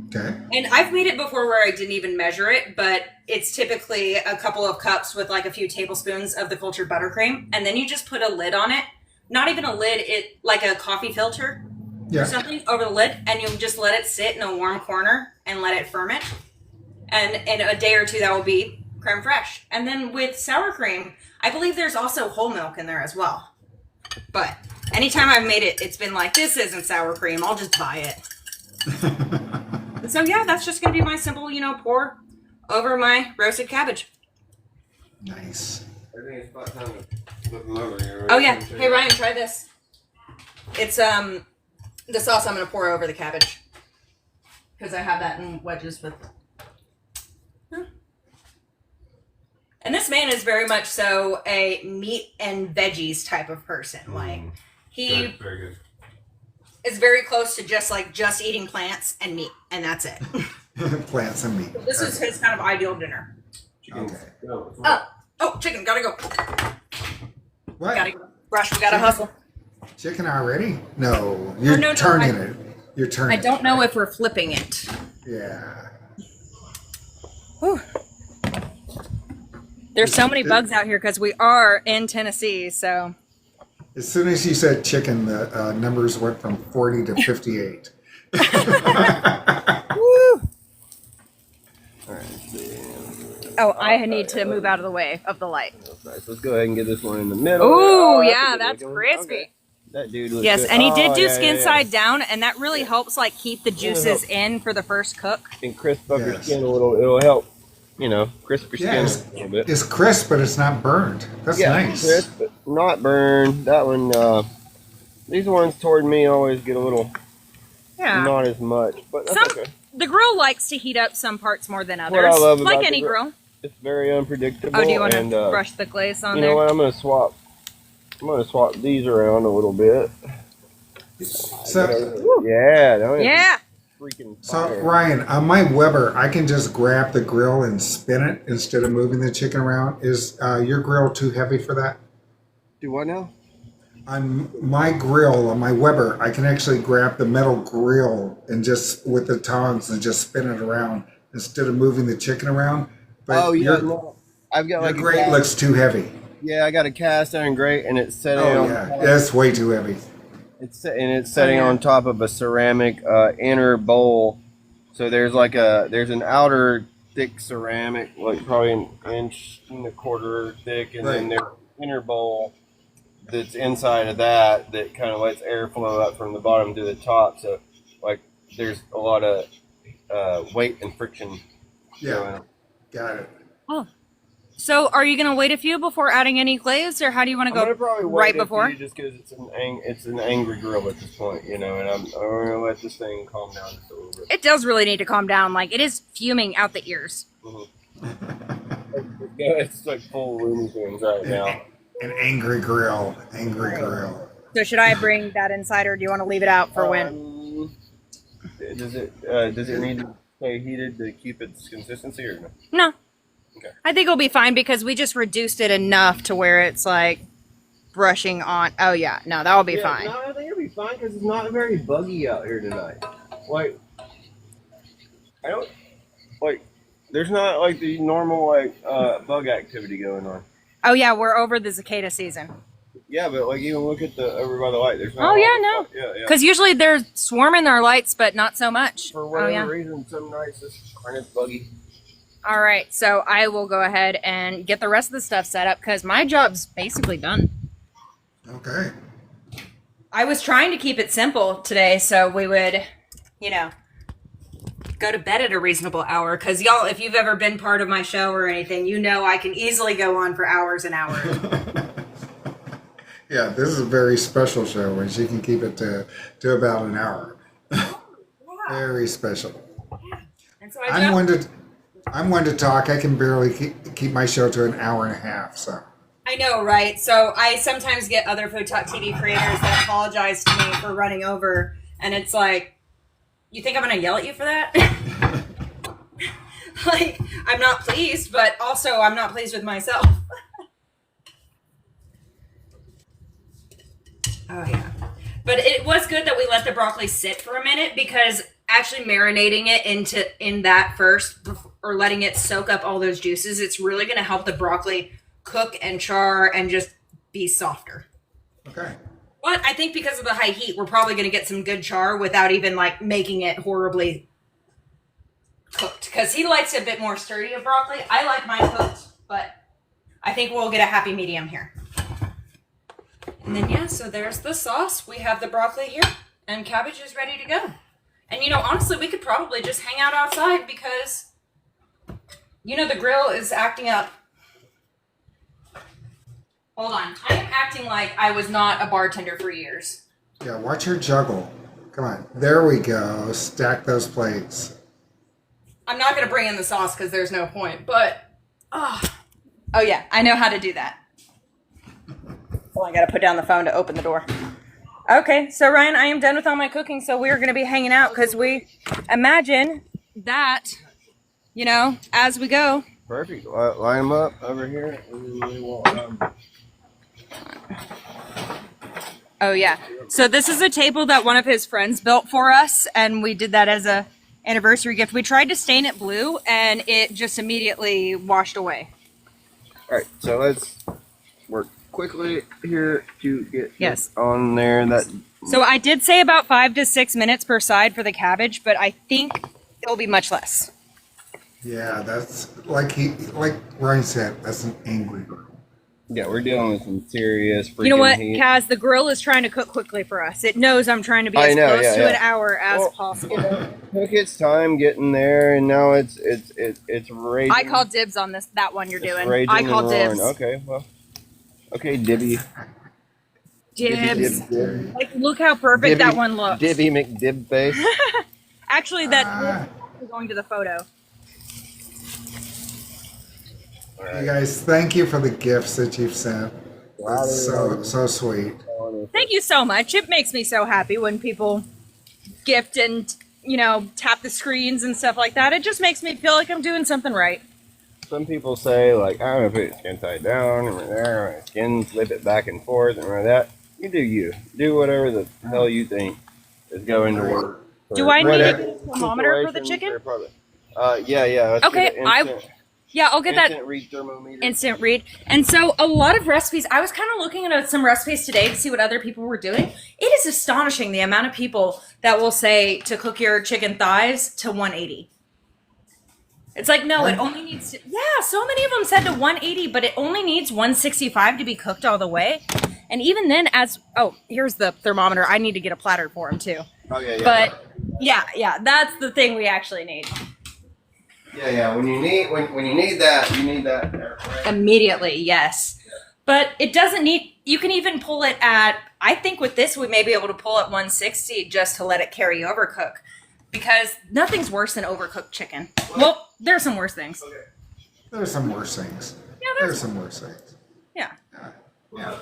Okay. And I've made it before where I didn't even measure it, but it's typically a couple of cups with like a few tablespoons of the cultured buttercream. And then you just put a lid on it. Not even a lid, it like a coffee filter or something over the lid. And you just let it sit in a warm corner and let it ferment. And in a day or two, that will be creme fraiche. And then with sour cream, I believe there's also whole milk in there as well. But anytime I've made it, it's been like, this isn't sour cream. I'll just buy it. So yeah, that's just going to be my simple, pour over my roasted cabbage. Nice. I think it's about time to flip them over here. Right? Oh yeah. Hey Ryan, try this. It's the sauce I'm going to pour over the cabbage. Because I have that in wedges with... And this man is very much so a meat and veggies type of person. Like he Very good. is very close to just eating plants and meat, and that's it. Plants and meat. This is his kind of ideal dinner. Okay. Oh, chicken, gotta go. What? Gotta go. Rush, we gotta hustle. Chicken already? No, you're no, turning it. You're turning. I don't know if we're flipping it. Yeah. Whew. There's so many bugs out here because we are in Tennessee, so. As soon as you said chicken, the numbers went from 40 to 58. Woo. All right. Oh, I need to move out of the way of the light. Nice. Let's go ahead and get this one in the middle. Ooh, that's yeah, a good that's looking one. crispy. Okay. That dude looks Yes, good. and he did do yeah, skin yeah. side down, and that really helps like keep the juices in for the first cook. And crisp up your Yes. skin a little. It'll help. Crisp your Yeah, skin a little bit. it's crisp, but it's not burned. That's nice. Crisp, but not burned. That one. These ones toward me always get a little. Yeah. Not as much, but that's okay. The grill likes to heat up some parts more than others. What I love like about any the grill. It's very unpredictable. Oh, do you want and, to brush the glaze on you there? know what? I'm gonna swap these around a little bit. So, Yeah. That was Yeah. Freaking so fire. Ryan, on my Weber, I can just grab the grill and spin it instead of moving the chicken around. Is your grill too heavy for that? Do what now? On my grill, on my Weber, I can actually grab the metal grill and just with the tongs and just spin it around instead of moving the chicken around. But No. I've got your like grate looks too heavy. I got a cast iron grate, and it's setting Oh on. yeah, that's way too heavy. It's setting on top of a ceramic inner bowl. So there's an outer thick ceramic, like probably an inch and a quarter thick, and then there's an inner bowl that's inside of that kind of lets air flow up from the bottom to the top. So like there's a lot of weight and friction. Yeah, got it. Oh. So are you going to wait a few before adding any glaze, or how do you want to I'm gonna go probably right wait a before? few just because it's an angry grill at this point, and I'm gonna let this thing calm down just a little bit. It does really need to calm down. Like, it is fuming out the ears. It's like full Looney Tunes right now. An angry grill. So should I bring that inside, or do you want to leave it out for when? Does it need to stay heated to keep its consistency or no? No. Okay. I think it'll be fine because we just reduced it enough to where it's like brushing on. Oh yeah, no, that'll be fine. No, I think it'll be fine because it's not very buggy out here tonight. Like, I don't like. There's not like the normal bug activity going on. Oh yeah, we're over the cicada season. Yeah, but like even look at the over by the light. There's not. Oh yeah, no. Yeah. Because usually they're swarming their lights, but not so much. For whatever reason, some nights it's kind of buggy. All right, so I will go ahead and get the rest of the stuff set up because my job's basically done. Okay. I was trying to keep it simple today so we would, go to bed at a reasonable hour. Because y'all, if you've ever been part of my show or anything, you know I can easily go on for hours and hours. Yeah, this is a very special show and she can keep it to about an hour. Very special. And so I'm one to talk. I can barely keep my show to an hour and a half. So I know, right? So I sometimes get other Food Talk TV creators that apologize to me for running over, and it's like, you think I'm going to yell at you for that? Like, I'm not pleased, but also I'm not pleased with myself. Oh yeah, but it was good that we let the broccoli sit for a minute because actually marinating it in that first, or letting it soak up all those juices, it's really going to help the broccoli cook and char and just be softer. okay. But I think because of the high heat, we're probably going to get some good char without even like making it horribly cooked. Because he likes a bit more sturdy of broccoli. I like mine cooked, but I think we'll get a happy medium here. And then yeah, so there's the sauce. We have the broccoli here, and cabbage is ready to go. And honestly, we could probably just hang out outside because the grill is acting up. Hold on. I am acting like I was not a bartender for years. Yeah, watch her juggle. Come on. There we go. Stack those plates. I'm not going to bring in the sauce because there's no point, but Oh yeah, I know how to do that. Well, I gotta put down the phone to open the door. Okay, so Ryan, I am done with all my cooking, so we're gonna be hanging out because we imagine that, you know, as we go. Perfect. Line them up over here. And then we will, Oh yeah. So this is a table that one of his friends built for us, and we did that as a anniversary gift. We tried to stain it blue, and it just immediately washed away. all right, so let's work quickly here to get Yes. on there. That So I did say about 5 to 6 minutes per side for the cabbage, but I think it'll be much less. Yeah, that's like Ryan said, that's an angry girl. yeah, we're dealing with some serious freaking You know what, heat. Kaz? The grill is trying to cook quickly for us. It knows I'm trying to be I as know, close yeah, to yeah. an hour as Well, possible. Took its time getting there, and now it's raging. I call dibs on that one you're It's doing. raging I call and roaring. dibs. Okay, well, okay, Dibby. Dibs. Dib. Like, look how perfect Dibby- that one looks. Dibby McDib face. Actually, that is going to the photo. All You right. guys, thank you for the gifts that you've sent. It's so sweet. Thank you so much. It makes me so happy when people gift and, you know, tap the screens and stuff like that. It just makes me feel like I'm doing something right. Some people say, like, I'm gonna put it skin side down and there, skin flip it back and forth and like that. You do you. Do whatever the hell you think is going to work. Do I need to Whatever get a thermometer for the situation chicken? or product. Yeah. Let's Okay, get an instant, Yeah, I'll get that instant read thermometer. instant read. And so a lot of recipes, I was kind of looking at some recipes today to see what other people were doing. It is astonishing the amount of people that will say to cook your chicken thighs to 180. It's like, no, it only needs to, yeah, so many of them said to 180, but it only needs 165 to be cooked all the way. And even then, here's the thermometer. I need to get a platter for him too. Oh, yeah. But yeah, that's the thing we actually need. Yeah. When you need that, you need that there, right? Immediately, yes. But it doesn't need, you can even pull it at, I think with this we may be able to pull at 160 just to let it carry over cook. Because nothing's worse than overcooked chicken. Well, there's some worse things. Okay. There's some worse things. Yeah, There's some worse things. yeah. Yeah.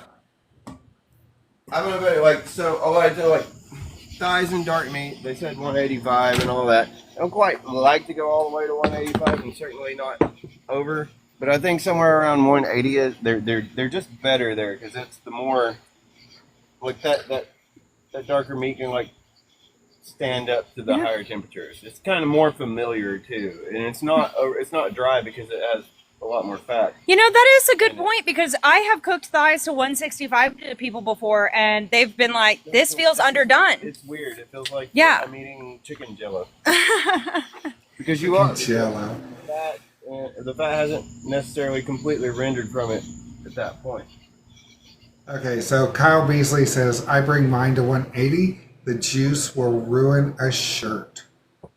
I'm gonna put it like so. I do like thighs and dark meat. They said 185 and all that. I don't quite like to go all the way to 185, and certainly not over. But I think somewhere around 180 is they're just better there because it's the more like that darker meat can like stand up to the higher temperatures. It's kind of more familiar too, and it's not dry because it has a lot more fat. You know, that is a good point because I have cooked thighs to 165 to people before and they've been like, this feels underdone. It's weird. It feels like Yeah. I'm eating chicken jello because you are Jello. the fat hasn't necessarily completely rendered from it at that point. Okay, so Kyle Beasley says, I bring mine to 180. The juice will ruin a shirt.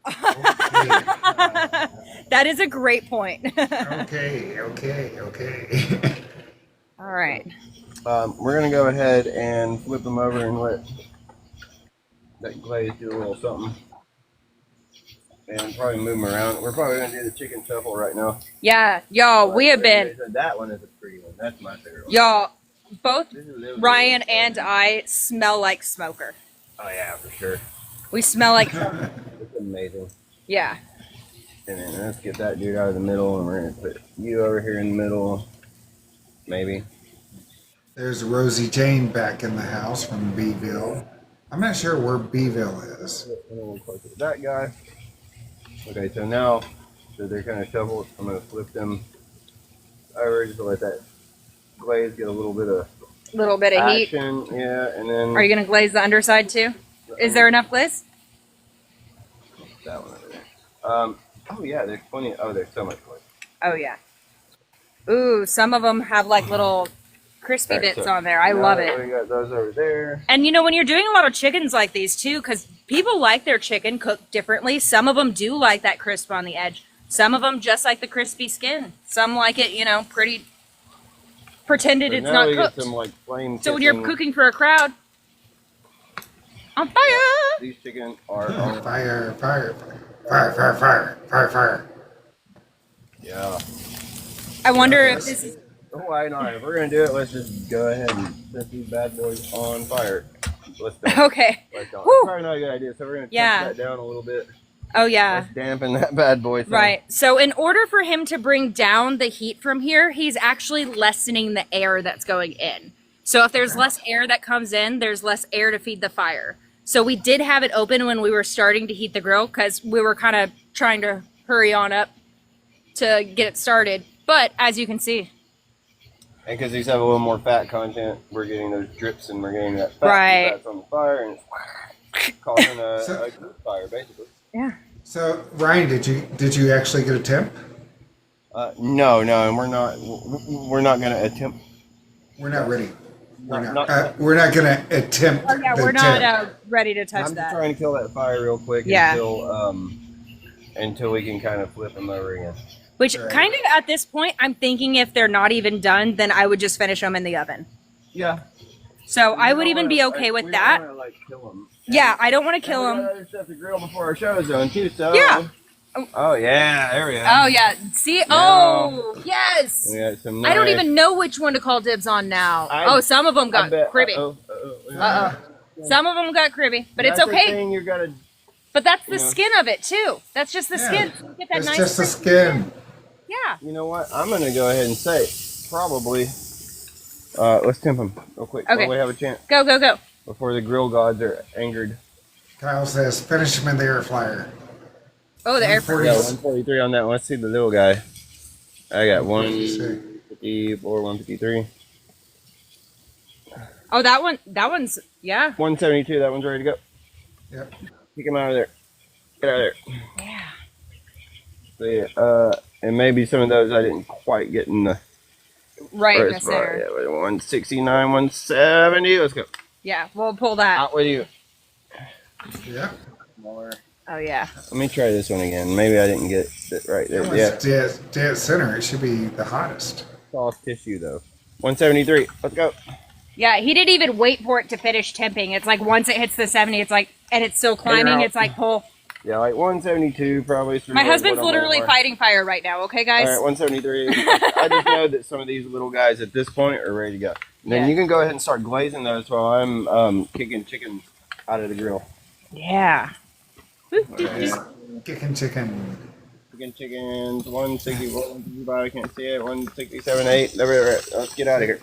Okay. That is a great point. Okay. All right. We're gonna go ahead and flip them over and let that glaze do a little something, and probably move them around. We're probably gonna do the chicken shuffle right now. Yeah, y'all, we have been, That one is a pretty one. That's my favorite one. y'all, both This is a little Ryan bit- and I smell like smoker. Oh yeah, for sure. We smell like, It's amazing. yeah. And then let's get that dude out of the middle, and we're gonna put you over here in the middle, maybe. There's Rosie Jane back in the house from Beeville. I'm not sure where Beeville is. And then we'll close it to that guy. Okay, so now that they're kind of shuffled, I'm gonna flip them over just to let that glaze get a little bit of Little bit of heat. action. Yeah, and then Are you going to glaze the underside too? Is there enough glaze? that one over there. Oh yeah, there's plenty. There's so much glaze. Oh, yeah. Ooh, some of them have like little crispy Alright, bits so on there. I now love that it. We got those over there. And you know, when you're doing a lot of chickens like these too, because people like their chicken cooked differently. Some of them do like that crisp on the edge. Some of them just like the crispy skin. Some like it, you know, pretty pretended But it's now not we cooked. Get some, like, flame So when you're kissing. cooking for a crowd, on fire. These chicken are on Fire. Yeah. I wonder if this is Why not? If we're gonna do it, let's just go ahead and set these bad boys on fire. Let's do it. Okay. Let's go. Woo. It's probably not a good idea. So we're gonna temper that down a little bit. Oh yeah. Let's dampen that bad boy thing. Right. So in order for him to bring down the heat from here, he's actually lessening the air that's going in. So if there's less air that comes in, there's less air to feed the fire. So we did have it open when we were starting to heat the grill because we were kind of trying to hurry on up to get it started. But as you can see. And because these have a little more fat content, we're getting those drips and we're getting that fat that's on the fire and it's causing a good fire basically. Yeah. So Ryan, did you actually get a temp? No, and we're not gonna attempt. We're not ready. We're not going to attempt. Oh yeah, we're not ready to touch I'm that. just trying to kill that fire real quick until we can kind of flip them over again. Which kind of at this point, I'm thinking if they're not even done, then I would just finish them in the oven. Yeah. So I would even be okay with that. Don't wanna, kill them. Yeah, I don't want to kill them. We got other stuff to grill before our show is done too. So. Yeah. Oh yeah, there we go. Oh yeah. See? Oh yes. We got some I don't even know which one to call dibs on now. Some of them got cribby. Some of them got cribby, but it's okay. But that's the skin of it too. That's just the skin. Get that it's nice just the skin. Yeah. You know what? I'm gonna go ahead and say probably. Let's temp them real quick. Okay. While we have a chance. Go. Before the grill gods are angered. Kyle says, finish them in the air fryer. Oh, the air fryer. Yeah, 143 on that one. Let's see the little guy. I got 154, 153. Oh, that one's, yeah. 172, that one's ready to go. Yep. Kick him out of there. Get out of there. Yeah. So, and maybe some of those I didn't quite get in the right there. Yeah, 169, 170. Let's go. Yeah, we'll pull that. Out with you. Yeah. More. Oh, yeah. Let me try this one again. Maybe I didn't get it right there. Yeah. Dead center. It should be the hottest. Soft tissue, though. 173. Let's go. Yeah, he didn't even wait for it to finish temping. It's like once it hits the 70, it's like, and it's still climbing. It's like pull. Yeah, like 172 probably. My husband's literally fighting fire right now. Okay, guys? All right, 173. I just know that some of these little guys at this point are ready to go. And then you can go ahead and start glazing those while I'm kicking chicken out of the grill. Yeah. Right. Kicking chicken. Chicken chickens, 164, 165, I can't see it, 167, 8. Let's get out of here.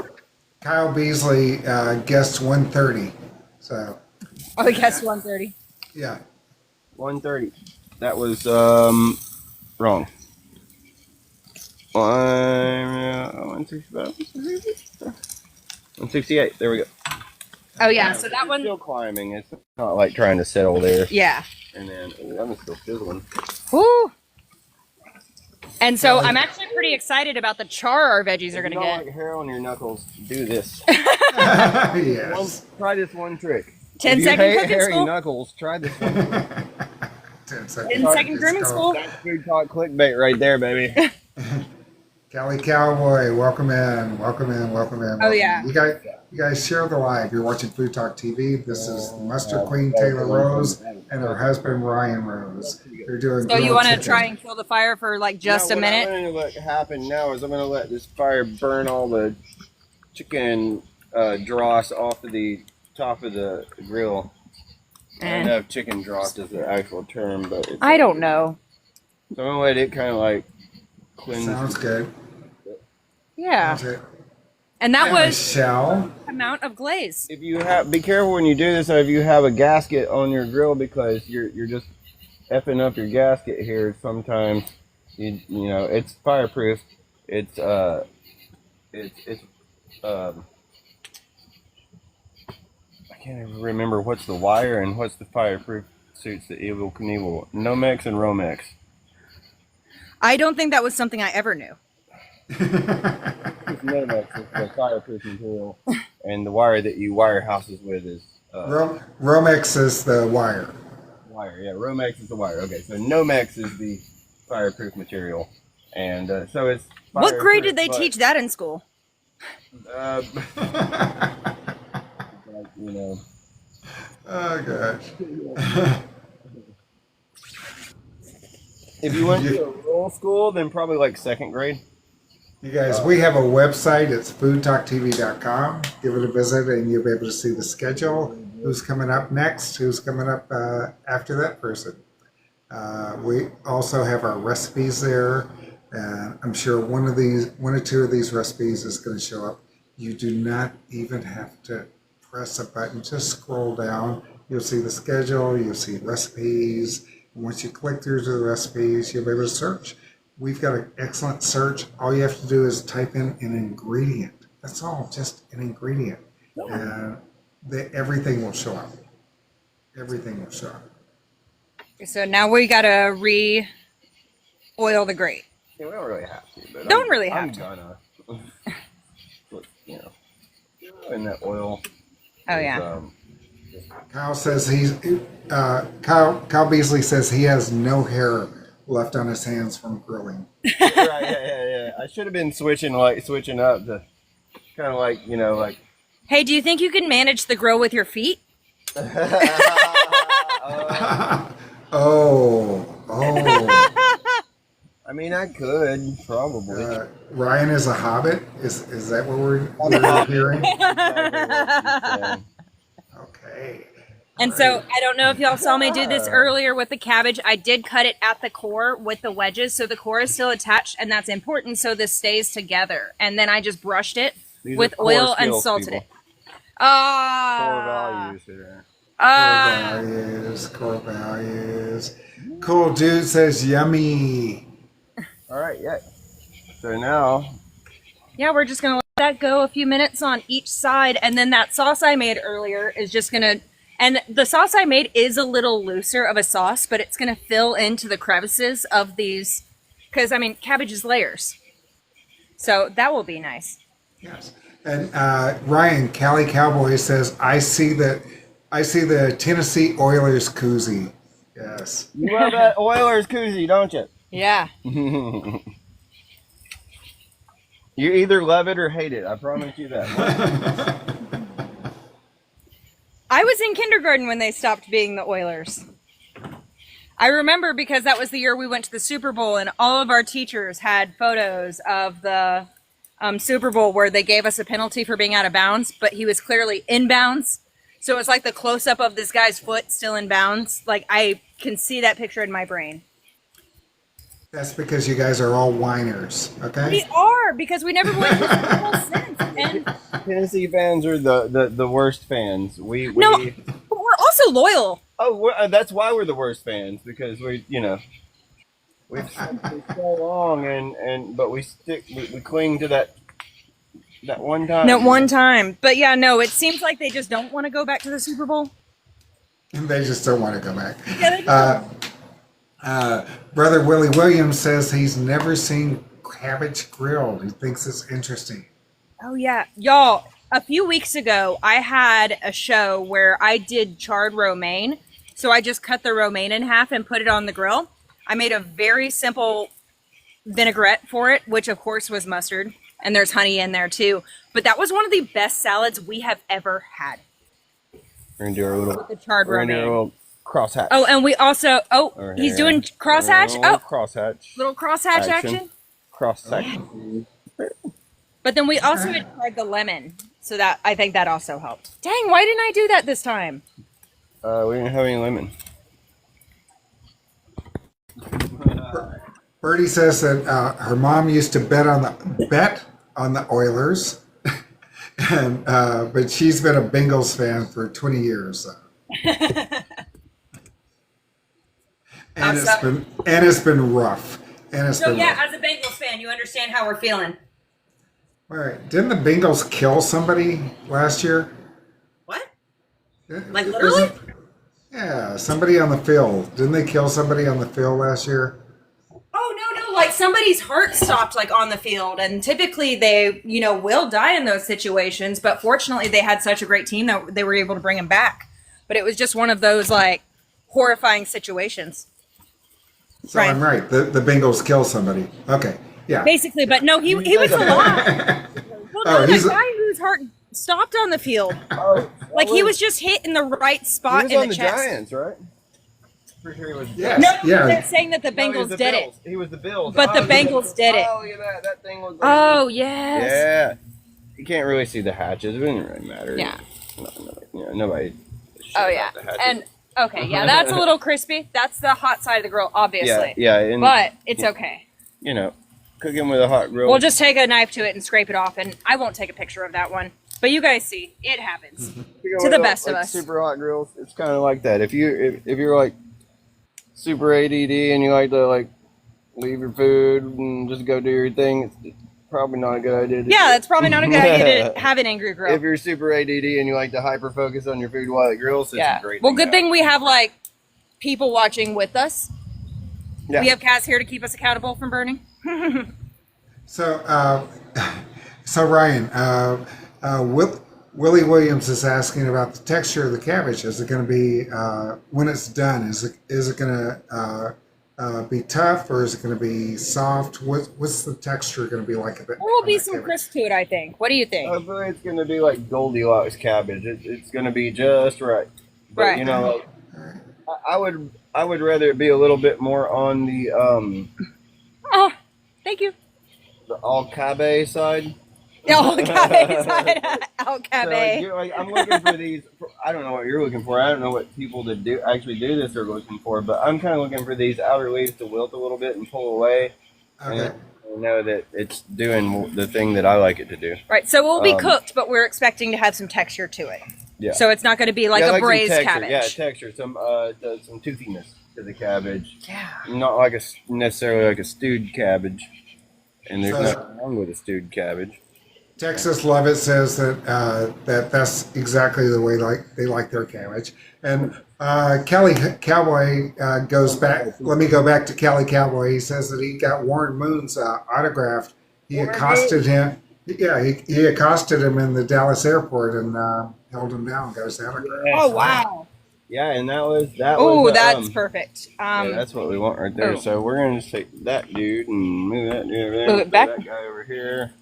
Kyle Beasley guessed 130. So. Oh, he guessed 130. Yeah. 130. That was wrong. 165. 168. There we go. Oh yeah, so that one still climbing. It's not like trying to settle there. Yeah. And then that one's still fizzling. Woo. And so I'm actually pretty excited about the char our veggies are gonna get. Like hair on your knuckles, do this. Yes. Try this one trick. 10-second cooking hairy school. knuckles. Try this one. 10-second grooming school. That's food talk clickbait right there, baby. Cali Cowboy, welcome in. Oh yeah. You guys share the live. You're watching Food Talk TV. This is Mustard Queen Taylor Rose and her husband Ryan Rose. They're doing. So you want to try and kill the fire for like just a minute? What I'm going to let happen now is I'm going to let this fire burn all the chicken dross off of the top of the grill. I don't know if chicken dross is the actual term, but it's I don't know. So I'm going to let it kind of like cleanse. Sounds good. Yeah. And that was Michelle. Amount of glaze. If you have, be careful when you do this. If you have a gasket on your grill, because you're just effing up your gasket here. Sometimes you know it's fireproof. It's I can't even remember what's the wire and what's the fireproof suits that Evil Knievel. Nomex and Romex. I don't think that was something I ever knew. Nomex is the fireproof material, and the wire that you wire houses with is Romex is the wire. Wire, yeah. Romex is the wire. Okay, so Nomex is the fireproof material, and so it's. What grade did they teach that in school? Like, you know. Oh gosh. If you went to a rural school, then probably like second grade. You guys, we have a website. It's foodtoktv.com. Give it a visit and you'll be able to see the schedule. Who's coming up next? Who's coming up after that person? We also have our recipes there. And I'm sure one or two of these recipes is going to show up. You do not even have to press a button. Just scroll down. You'll see the schedule. You'll see recipes. And once you click through to the recipes, you'll be able to search. We've got an excellent search. All you have to do is type in an ingredient. That's all, just an ingredient. And everything will show up. Everything will show up. So now we gotta re-oil the grate. Yeah, we don't really have to. But Don't really have I'm to. gonna. In that oil. Oh yeah. Kyle says Kyle Beasley says he has no hair left on his hands from grilling. Right, yeah. I should have been switching up to kind of like. Hey, do you think you can manage the grill with your feet? Oh. I mean, I could probably. Ryan is a hobbit. Is that what we're hearing? Okay. And so I don't know if y'all saw me do this earlier with the cabbage. I did cut it at the core with the wedges, so the core is still attached, and that's important so this stays together. And then I just brushed it with oil and salted it. Core values here. Core values. Cool dude says yummy. All right, yeah. So now. Yeah, we're just gonna let that go a few minutes on each side, and then that sauce I made earlier is just gonna. And the sauce I made is a little looser of a sauce, but it's going to fill into the crevices of these, because, I mean, cabbage is layers. So that will be nice. Yes. And Ryan, Cali Cowboy says, I see the Tennessee Oilers koozie. Yes. You love that Oilers koozie, don't you? Yeah. You either love it or hate it. I promise you that. I was in kindergarten when they stopped being the Oilers. I remember because that was the year we went to the Super Bowl and all of our teachers had photos of the Super Bowl where they gave us a penalty for being out of bounds, but he was clearly in bounds. So it's like the close-up of this guy's foot still in bounds. Like, I can see that picture in my brain. That's because you guys are all whiners, okay? We are, because we never went to the Super Bowl since. And Tennessee fans are the worst fans. No, but we're also loyal. Oh, that's why we're the worst fans, because we've stuck for so long, but we cling to that one time. That one time. But yeah, no, it seems like they just don't want to go back to the Super Bowl. They just don't want to go back. Yeah, Brother Willie Williams says he's never seen cabbage grilled. He thinks it's interesting. Oh, yeah. Y'all, a few weeks ago, I had a show where I did charred romaine. So I just cut the romaine in half and put it on the grill. I made a very simple vinaigrette for it, which of course was mustard. And there's honey in there too. But that was one of the best salads we have ever had. We're going to do our little, with the charred romaine. Crosshatch. Oh, and we also, he's doing crosshatch. Oh, crosshatch. Little crosshatch action. Cross section. But then we also had tried the lemon, so that I think that also helped. Dang, why didn't I do that this time? We didn't have any lemon. Bertie says that her mom used to bet on the Oilers, and but she's been a Bengals fan for 20 years. And it's been rough. As a Bengals fan, you understand how we're feeling. All right. Didn't the Bengals kill somebody last year? What? Like literally? Yeah, somebody on the field. Didn't they kill somebody on the field last year? Oh, no. Like somebody's heart stopped like on the field. And typically they, will die in those situations. But fortunately they had such a great team that they were able to bring him back. But it was just one of those like horrifying situations. So right. I'm right. The Bengals kill somebody. Okay. Yeah. Basically, but no, he was alive. Well, no, that guy whose heart stopped on the field. He was just hit in the right spot in the chest. Giants, right? pretty sure he was. Yes. No, Yeah. they're saying that the No, he was Bengals the did Bills. it. He was the Bills. But the Bengals did it. Oh, look at that. That thing was. Oh, yes. Yeah. You can't really see the hatches. It doesn't really matter. Yeah. Nobody. Oh, yeah. And, okay, yeah, that's a little crispy. That's the hot side of the grill, obviously. Yeah. But it's okay. You know, cooking with a hot grill. We'll just take a knife to it and scrape it off, and I won't take a picture of that one. But you guys see, it happens. To the best of us. Super hot grills, it's kind of like that. If you're like super ADD and you like to like leave your food and just go do your thing, it's probably not a good idea. Yeah, that's probably not a good idea to have an angry grill. If you're super ADD and you like to hyper focus on your food while it grills, it's a great Well, thing good to thing we have like people watching with us. Yeah. We have Cass here to keep us accountable from burning. So, Ryan, Willie Williams is asking about the texture of the cabbage. Is it going to be when it's done? Is it going to be tough or is it going to be soft? What's the texture going to be like? There will be some crisp to it, I think. What do you think? I feel like it's going to be like Goldilocks cabbage. It's going to be just right. But, Right. You know, I would rather it be a little bit more on the Oh, thank you. the all Cabbage side. Oh, Cabbage side. Oh, So, Cabbage. I'm looking for these. I don't know what you're looking for. I don't know what people that actually do this are looking for. But I'm kind of looking for these outer leaves to wilt a little bit and pull away. Okay. And I know that it's doing the thing that I like it to do. Right, so it will be cooked, but we're expecting to have some texture to it. Yeah. So it's not going to be like a some braised texture. cabbage. Yeah, texture. Some toothiness to the cabbage. Yeah. Not like necessarily like a stewed cabbage. And there's So- nothing wrong with a stewed cabbage. Texas Lovett says that that's exactly the way they like their cabbage. And Kelly Cowboy goes back. Let me go back to Kelly Cowboy. He says that he got Warren Moon's autograph. He accosted him. Yeah, he accosted him in the Dallas airport and held him down. Got his autograph. Oh, wow. Yeah, and that was. Oh, that's perfect. Yeah, that's what we want right there. oh. So we're gonna just take that dude and move that dude over there. Move it back. That guy over here,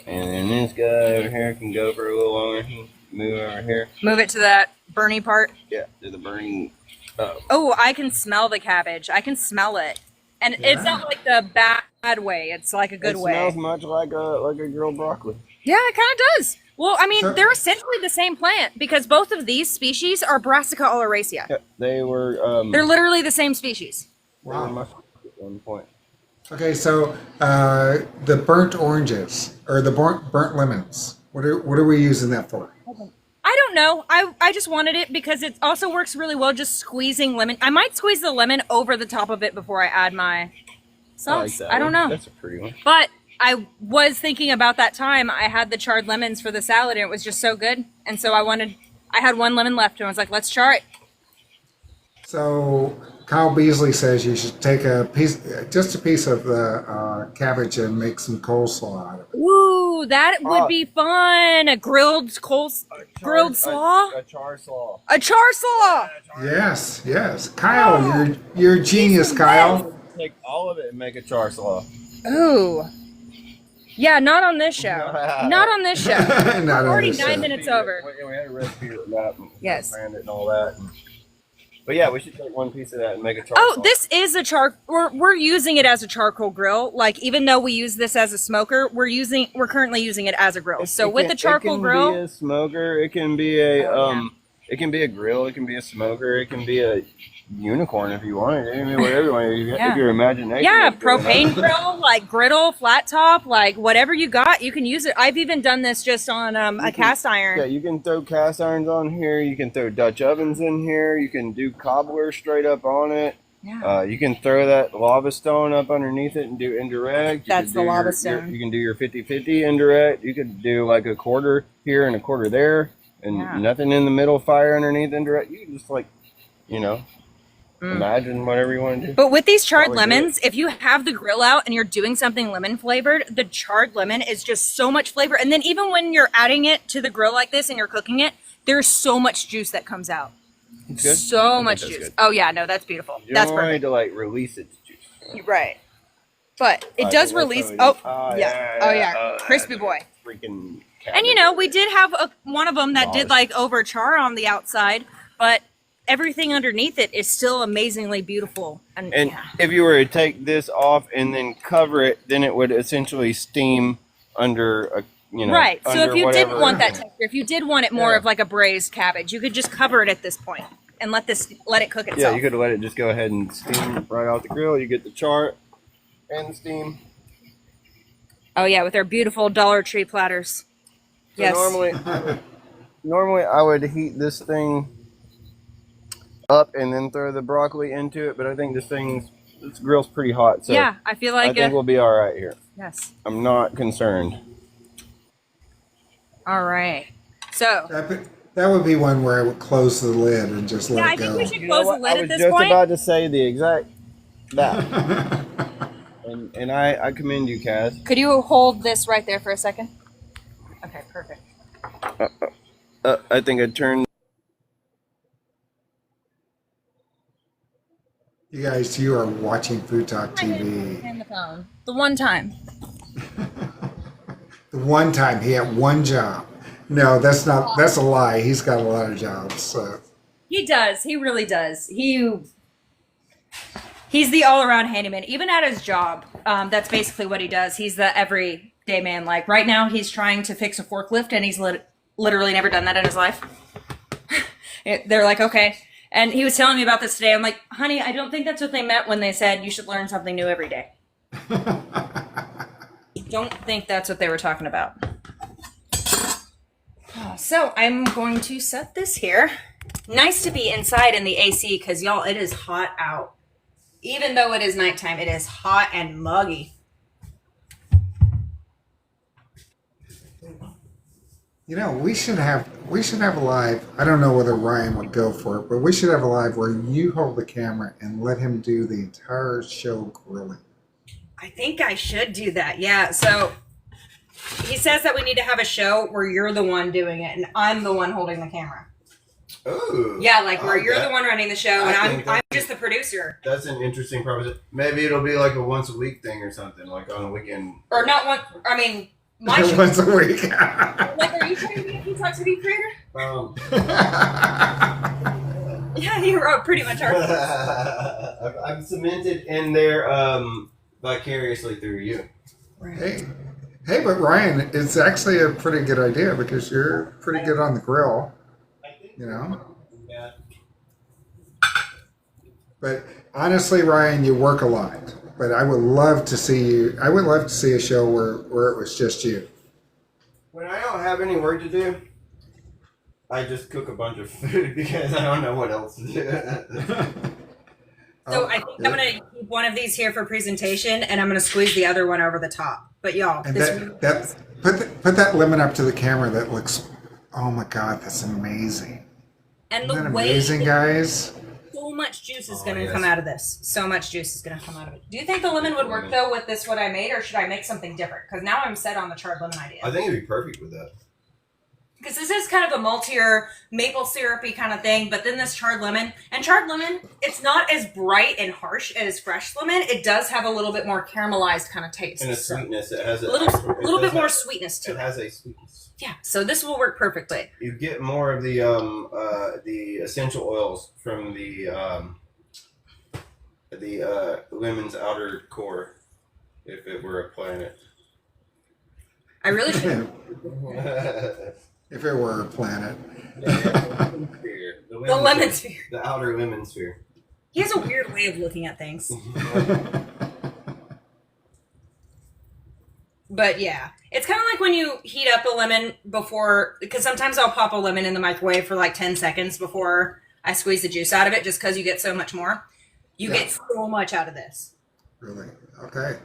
and then this guy over here can go for a little longer. Move over here. Move it to that Bernie part. Yeah, to the burning. Oh, I can smell the cabbage. I can smell it. And it's not like the bad way. It's like a good way. It smells much like a grilled broccoli. Yeah, it kind of does. Well, I mean, So- they're essentially the same plant because both of these species are Brassica oleracea. Yeah, they were. They're literally the same species. They were mushrooms at one point. Okay, so the burnt oranges or the burnt lemons. What are we using that for? I don't know. I just wanted it because it also works really well just squeezing lemon. I might squeeze the lemon over the top of it before I add my sauce. that I don't one. know. That's a pretty one. But I was thinking about that time I had the charred lemons for the salad and it was just so good. And so I had one lemon left and I was like, let's char it. So Kyle Beasley says you should take just a piece of the cabbage and make some coleslaw out of it. Ooh, that would be fun. A grilled grilled slaw? A char slaw. A char slaw. Yes. Kyle, you're a genius, Kyle. Take all of it and make a char slaw. Ooh. Yeah, not on this show. Not on this show. Not Already on this 9 show. minutes over. We had a recipe for that. And Yes. planned it and all that. But yeah, we should take one piece of that and make a char Oh, slaw. this is we're using it as a charcoal grill. Like even though we use this as a smoker, we're currently using it as a grill. So with the charcoal grill, it can be a smoker, it can be it can be a grill, it can be a smoker, it can be a unicorn if you want it. I mean, whatever you want. If your imagination. yeah, is good. propane grill, like griddle, flat top, like whatever you got, you can use it. I've even done this just on a cast iron. Yeah, you can throw cast irons on here. You can throw Dutch ovens in here. You can do cobbler straight up on it. Yeah. You can throw that lava stone up underneath it and do indirect. That's the lava stone. You can do your 50-50 indirect. You could do like a quarter here and a quarter there, and nothing in the middle fire underneath indirect. You can just imagine whatever you want to do. But with these charred Probably lemons, if you have the grill out and you're doing something lemon flavored, the charred lemon is just so much flavor. And then even when you're adding it to the grill like this and you're cooking it, there's so much juice that comes out. It's good. So I much think that's juice. good. Oh yeah, no, that's beautiful. You That's don't want it perfect. to like release its juice. Right. But it I does think that's release. how we Oh, do it. yeah. Oh yeah. Crispy boy. Freaking. And we did have one of them that did like over char on the outside, but everything underneath it is still amazingly beautiful. And yeah. if you were to take this off and then cover it, then it would essentially steam under a, you know, right. So if you whatever. didn't want that texture, if you did want it more of like a braised cabbage, you could just cover it at this point and let it cook itself. Yeah, you could let it just go ahead and steam right off the grill. You get the char and the steam. Oh yeah, with our beautiful Dollar Tree platters. So Yes. Normally I would heat this thing up and then throw the broccoli into it, but I think this grill's pretty hot, so yeah, I feel like I think we'll be all right here. Yes. I'm not concerned. All right. So That would be one where I would close the lid and just let I it go. think we should close the lid at this I was point. just about to say the exact that. and I commend you, Kaz. Could you hold this right there for a second? Okay, perfect. I think I turned. You guys, you are watching Food Talk TV. And the phone. The one time. The one time he had one job. No, that's a lie. He's got a lot of jobs. So. He does. He really does. He's the all-around handyman. Even at his job, that's basically what he does. He's the everyday man. Like right now, he's trying to fix a forklift, and he's literally never done that in his life. They're like, okay. And he was telling me about this today. I'm like, honey, I don't think that's what they meant when they said you should learn something new every day. Don't think that's what they were talking about. So I'm going to set this here. Nice to be inside in the AC because, y'all, it is hot out. Even though it is nighttime, it is hot and muggy. You know, we should have a live. I don't know whether Ryan would go for it, but we should have a live where you hold the camera and let him do the entire show grilling. I think I should do that. Yeah. So he says that we need to have a show where you're the one doing it and I'm the one holding the camera. Oh. Yeah, like where you're the one running the show and I'm just the producer. That's an interesting proposition. Maybe it'll be like a once a week thing or something, like on a weekend. Or not one. I mean, my show. Once a week. Like, are you trying to be a FoodtokTV creator? Yeah, you pretty much are. I'm cemented in there vicariously through you. Hey, but Ryan, it's actually a pretty good idea because you're pretty good on the grill. You know. Yeah. But honestly, Ryan, you work a lot. But I would love to see you. I would love to see a show where it was just you. When I don't have any work to do, I just cook a bunch of food because I don't know what else to do. So I think I'm going to keep one of these here for presentation, and I'm going to squeeze the other one over the top. But y'all, And put that lemon up to the camera. That looks. Oh my God, that's amazing. and Isn't the that way amazing, guys? so much juice is going to come out of this. So much juice is going to come out of it. Do you think the lemon would work though with this what I made, or should I make something different? Because now I'm set on the charred lemon idea. I think it'd be perfect with that. Because this is kind of a maltier, maple syrupy kind of thing, but then this charred lemon, it's not as bright and harsh as fresh lemon. It does have a little bit more caramelized kind of taste. And a sweetness. It has a little bit more sweetness to it. It has a sweetness. Yeah, so this will work perfectly. You get more of the essential oils from the lemon's outer core, if it were a planet. I really should. If it were a planet. The lemon sphere. The outer lemon sphere. He has a weird way of looking at things. But yeah, it's kind of like when you heat up a lemon before, because sometimes I'll pop a lemon in the microwave for like 10 seconds before I squeeze the juice out of it, just because you get so much more. You get so much out of this. Really? Okay.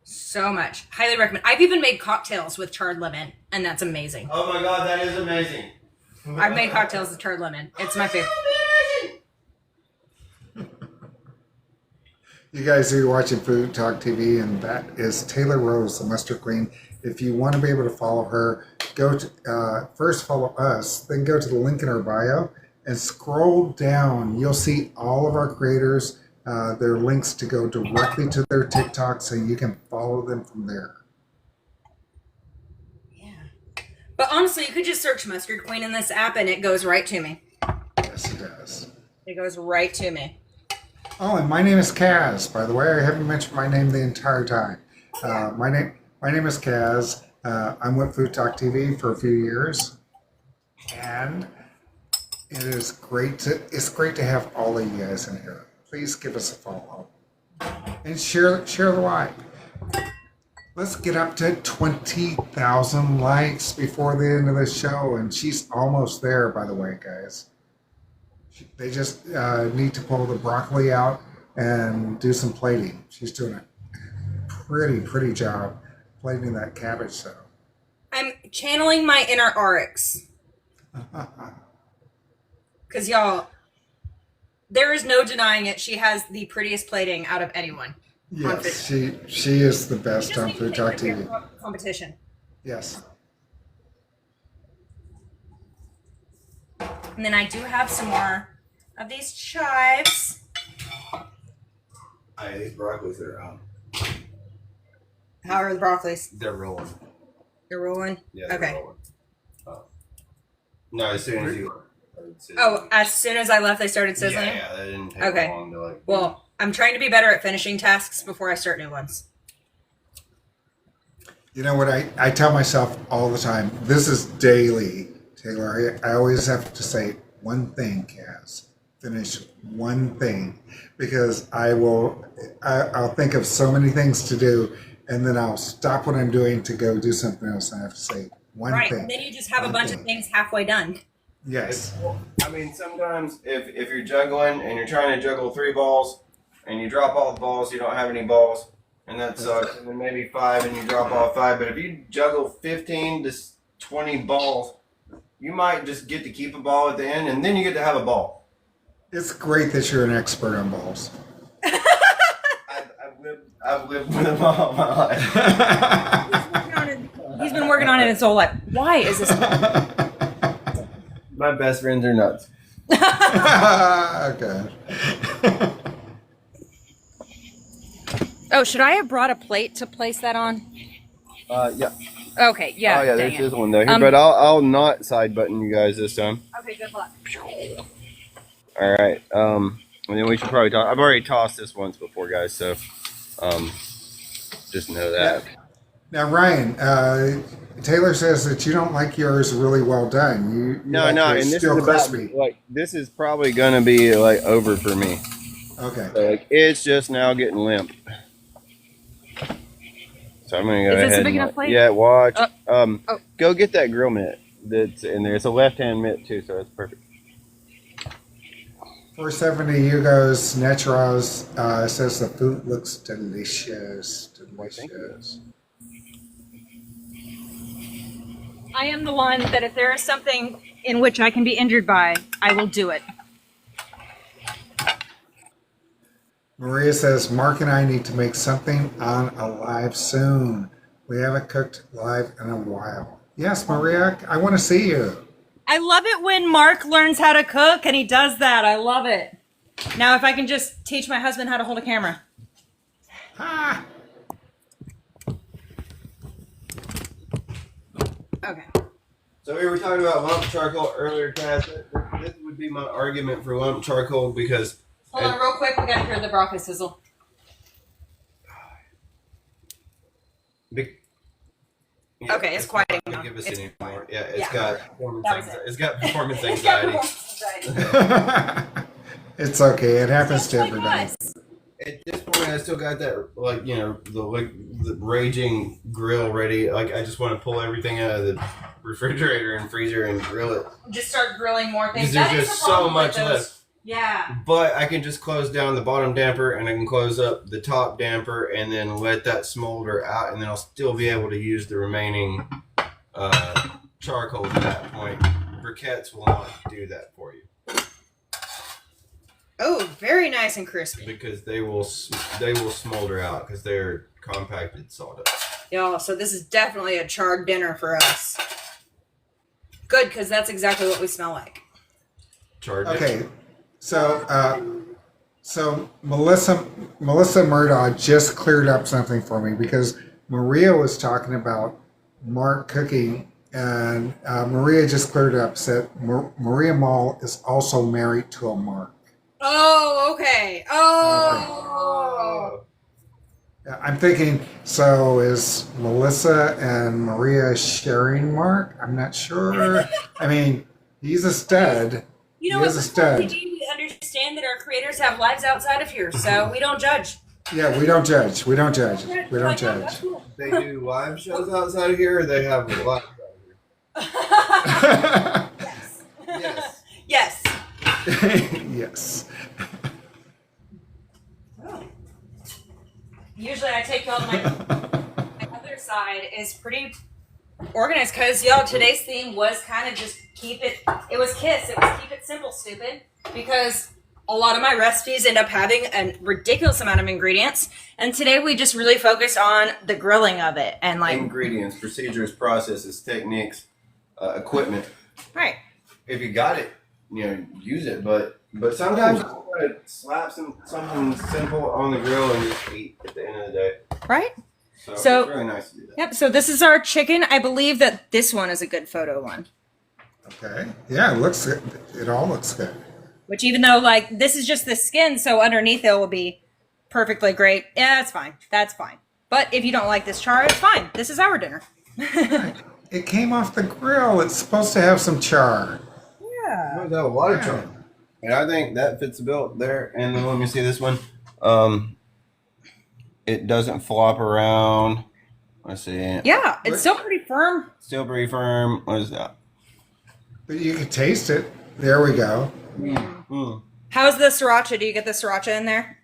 So much. Highly recommend. I've even made cocktails with charred lemon, and that's amazing. Oh my God, that is amazing. I've made cocktails with charred lemon. It's my favorite. You guys are watching Food Talk TV, and that is Taylor Rose, the Mustard Queen. If you want to be able to follow her, go to first follow us, then go to the link in our bio and scroll down. You'll see all of our creators. Their links to go directly to their TikTok, so you can follow them from there. Yeah. But honestly, you could just search Mustard Queen in this app, and it goes right to me. Yes. Yes, it does. It goes right to me. Oh, and my name is Kaz. By the way, I haven't mentioned my name the entire time. My name is Kaz. I'm with FoodtokTV for a few years, and it's great to have all of you guys in here. Please give us a follow and share the like. Let's get up to 20,000 likes before the end of the show, and she's almost there, by the way, guys. They just need to pull the broccoli out and do some plating. She's doing a pretty job plating that cabbage, though. I'm channeling my inner RX. Because, y'all, there is no denying it. She has the prettiest plating out of anyone. Yes, she is the best on FoodtokTV. Competition. Yes. And then I do have some more of these chives. These broccolis are How are the broccolis? they're rolling. They're rolling? Yeah, they're Okay. rolling. No, as soon as you. Oh, as soon as I left, they started sizzling? Yeah, that didn't take Okay. long to like. Well, I'm trying to be better at finishing tasks before I start new ones. You know what I tell myself all the time? This is daily, Taylor. I always have to say one thing, Kaz. Finish one thing, because I'll think of so many things to do, and then I'll stop what I'm doing to go do something else. And I have to say one Right, thing. and then you just have a One bunch thing. of things halfway done. Yes. I mean, sometimes if you're juggling and you're trying to juggle 3 balls and you drop all the balls, you don't have any balls, and that sucks. And then maybe 5 and you drop all 5. But if you juggle 15 to 20 balls, you might just get to keep a ball at the end, and then you get to have a ball. It's great that you're an expert on balls. I've lived with them all my life. He's been working on it his whole life. Why is this? My best friends are nuts. Okay. Oh, should I have brought a plate to place that on? Yeah. Okay, yeah. Oh yeah, dang there's it. this one there. Here, but I'll not side button you guys this time. Okay, good luck. All right. And then we should probably talk. I've already tossed this once before, guys. So, just know that. Now, Ryan, Taylor says that you don't like yours really well done. You No, like yours and this still is about crispy. like this is probably gonna be like over for me. Okay. So, like it's just now getting limp. So I'm gonna go Is this a ahead big and enough plate? yeah, watch. Oh. Go get that grill mitt that's in there. It's a left-hand mitt too, so it's perfect. 470 Hugo's Naturals says the food looks delicious. Delicious. I am the one that if there is something in which I can be injured by, I will do it. Maria says Mark and I need to make something on a live soon. We haven't cooked live in a while. Yes, Maria, I want to see you. I love it when Mark learns how to cook and he does that. I love it. Now, if I can just teach my husband how to hold a camera. Ah. Okay. So we were talking about lump charcoal earlier, Cass. This would be my argument for lump charcoal because Hold on real quick. We got to hear the broccoli sizzle. yeah, Okay, it's quiet not now. Give us It's any more. Yeah, it's yeah. got performance That was anxiety. it. It's got performance It's got anxiety. anxiety. It's okay. It happens Just to like everybody. us. At this point, I still got that the raging grill ready. Like I just want to pull everything out of the refrigerator and freezer and grill it. Just start grilling more things. Because there's That is just the so problem with much those- left. Yeah. But I can just close down the bottom damper and I can close up the top damper and then let that smolder out, and then I'll still be able to use the remaining charcoal at that point. Briquettes will not do that for you Oh, very nice and crispy. because they will smolder out because they're compacted sawdust. Y'all, so this is definitely a charred dinner for us. Good, because that's exactly what we smell like. Charred. Okay. So Melissa Murdaugh just cleared up something for me because Maria was talking about Mark cooking And Maria just cleared it up. Said Maria Mall is also married to a Mark. Oh, okay. Oh. Yeah, I'm thinking. So is Melissa and Maria sharing Mark? I'm not sure. I mean, he's a stud. You know He what? is a stud. We understand that our creators have lives outside of here, so we don't judge. Yeah, we don't judge. We don't judge. We don't Like, oh, judge. that's cool. They do live shows outside of here, or they have a live Yes. Yes. Yes. Yes. Usually I take y'all to my other side is pretty organized because y'all today's theme was kind of just keep it was keep it simple, stupid, because a lot of my recipes end up having a ridiculous amount of ingredients, and today we just really focused on the grilling of it and like Ingredients, procedures, processes, techniques, equipment. right. If you got it, use it. But sometimes you want to slap something simple on the grill and just eat at the end of the day. Right? So So- it's really nice to do that. Yep, so this is our chicken. I believe that this one is a good photo one. Okay. Yeah, it looks good. It all looks good. Which even though like this is just the skin, so underneath it will be perfectly great. Yeah, that's fine. That's fine. But if you don't like this char, it's fine. This is our dinner. It came off the grill. It's supposed to have some char. Yeah. There's a lot of charm. And I think that fits the bill there. And then let me see this one. It doesn't flop around. Let's see. Yeah, it's still pretty firm. Still pretty firm. What is that? But you can taste it. There we go. How's the sriracha? Do you get the sriracha in there?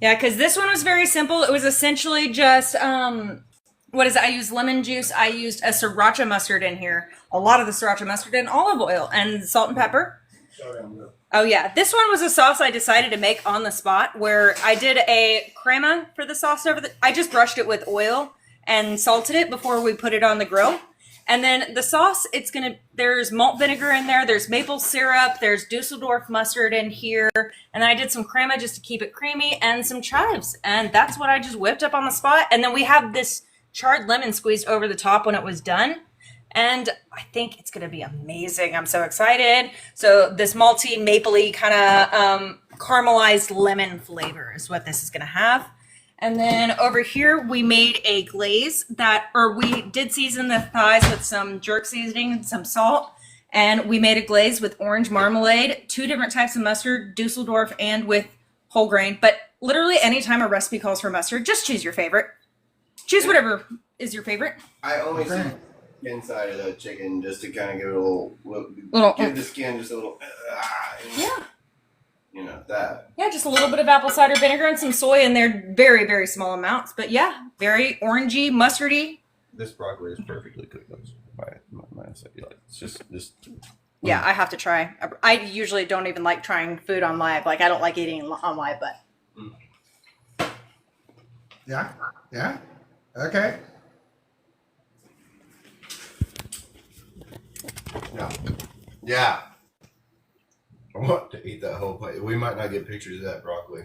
Yeah, because this one was very simple. It was essentially just, what is it? I used lemon juice. I used a sriracha mustard in here. A lot of the sriracha mustard and olive oil and salt and pepper. Oh yeah, this one was a sauce I decided to make on the spot where I did a crema for the sauce I just brushed it with oil and salted it before we put it on the grill. And then the sauce, there's malt vinegar in there, there's maple syrup, there's Dusseldorf mustard in here, and then I did some crema just to keep it creamy and some chives. And that's what I just whipped up on the spot. And then we have this charred lemon squeezed over the top when it was done. And I think it's going to be amazing. I'm so excited. So this malty, mapley kind of caramelized lemon flavor is what this is going to have. And then over here, we made a glaze we did season the thighs with some jerk seasoning and some salt. And we made a glaze with orange marmalade, 2 different types of mustard, Dusseldorf and with whole grain. But literally anytime a recipe calls for mustard, just choose your favorite. Choose whatever is your favorite. I only see inside of the chicken just to kind of give it a little give the skin just a little. Yeah. That. Yeah, just a little bit of apple cider vinegar and some soy in there. Very, very small amounts. But yeah, very orangey, mustardy. This broccoli is perfectly cooked. It's just. Yeah, I have to try. I usually don't even like trying food on live. Like, I don't like eating on live, but. Yeah. Yeah. Okay. Yeah. I want to eat that whole plate. We might not get pictures of that broccoli.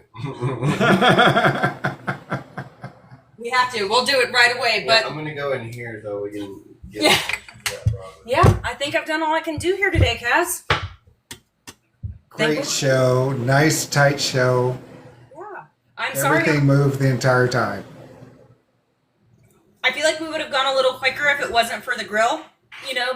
We have to. We'll do it right away. But I'm gonna go in here so we can get Yeah. pictures of that broccoli. yeah, I think I've done all I can do here today, Kaz. Great show. Nice, tight show. Yeah. I'm sorry. Everything moved the entire time. I feel like we would have gone a little quicker if it wasn't for the grill,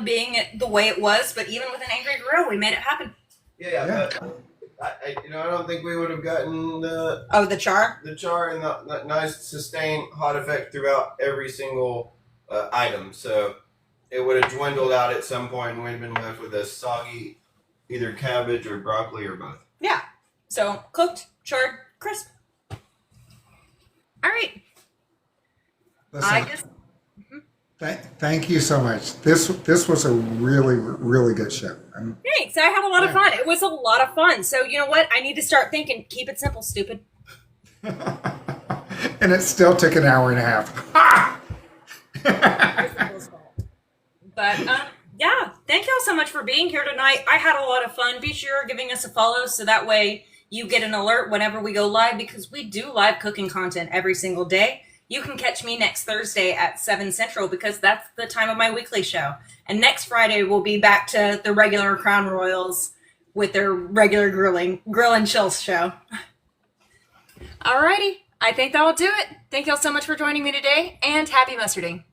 being the way it was. But even with an angry grill, we made it happen. Yeah. But I don't think we would have gotten the char? the char and the nice sustained hot effect throughout every single item. So it would have dwindled out at some point and we'd been left with a soggy either cabbage or broccoli or both. Yeah. So cooked, charred, crisp. All right. Listen, thank you so much. This was a really, really good show. Thanks. I had a lot of fun. It was a lot of fun. So you know what? I need to start thinking, keep it simple, stupid. And it still took an hour and a half. But yeah, thank y'all so much for being here tonight. I had a lot of fun. Be sure giving us a follow so that way you get an alert whenever we go live, because we do live cooking content every single day. you can catch me next Thursday at 7 Central because that's the time of my weekly show. And next Friday, we'll be back to the regular Crown Royals with their regular grill and chill show. Alrighty, I think that will do it. Thank y'all so much for joining me today, and happy mustarding.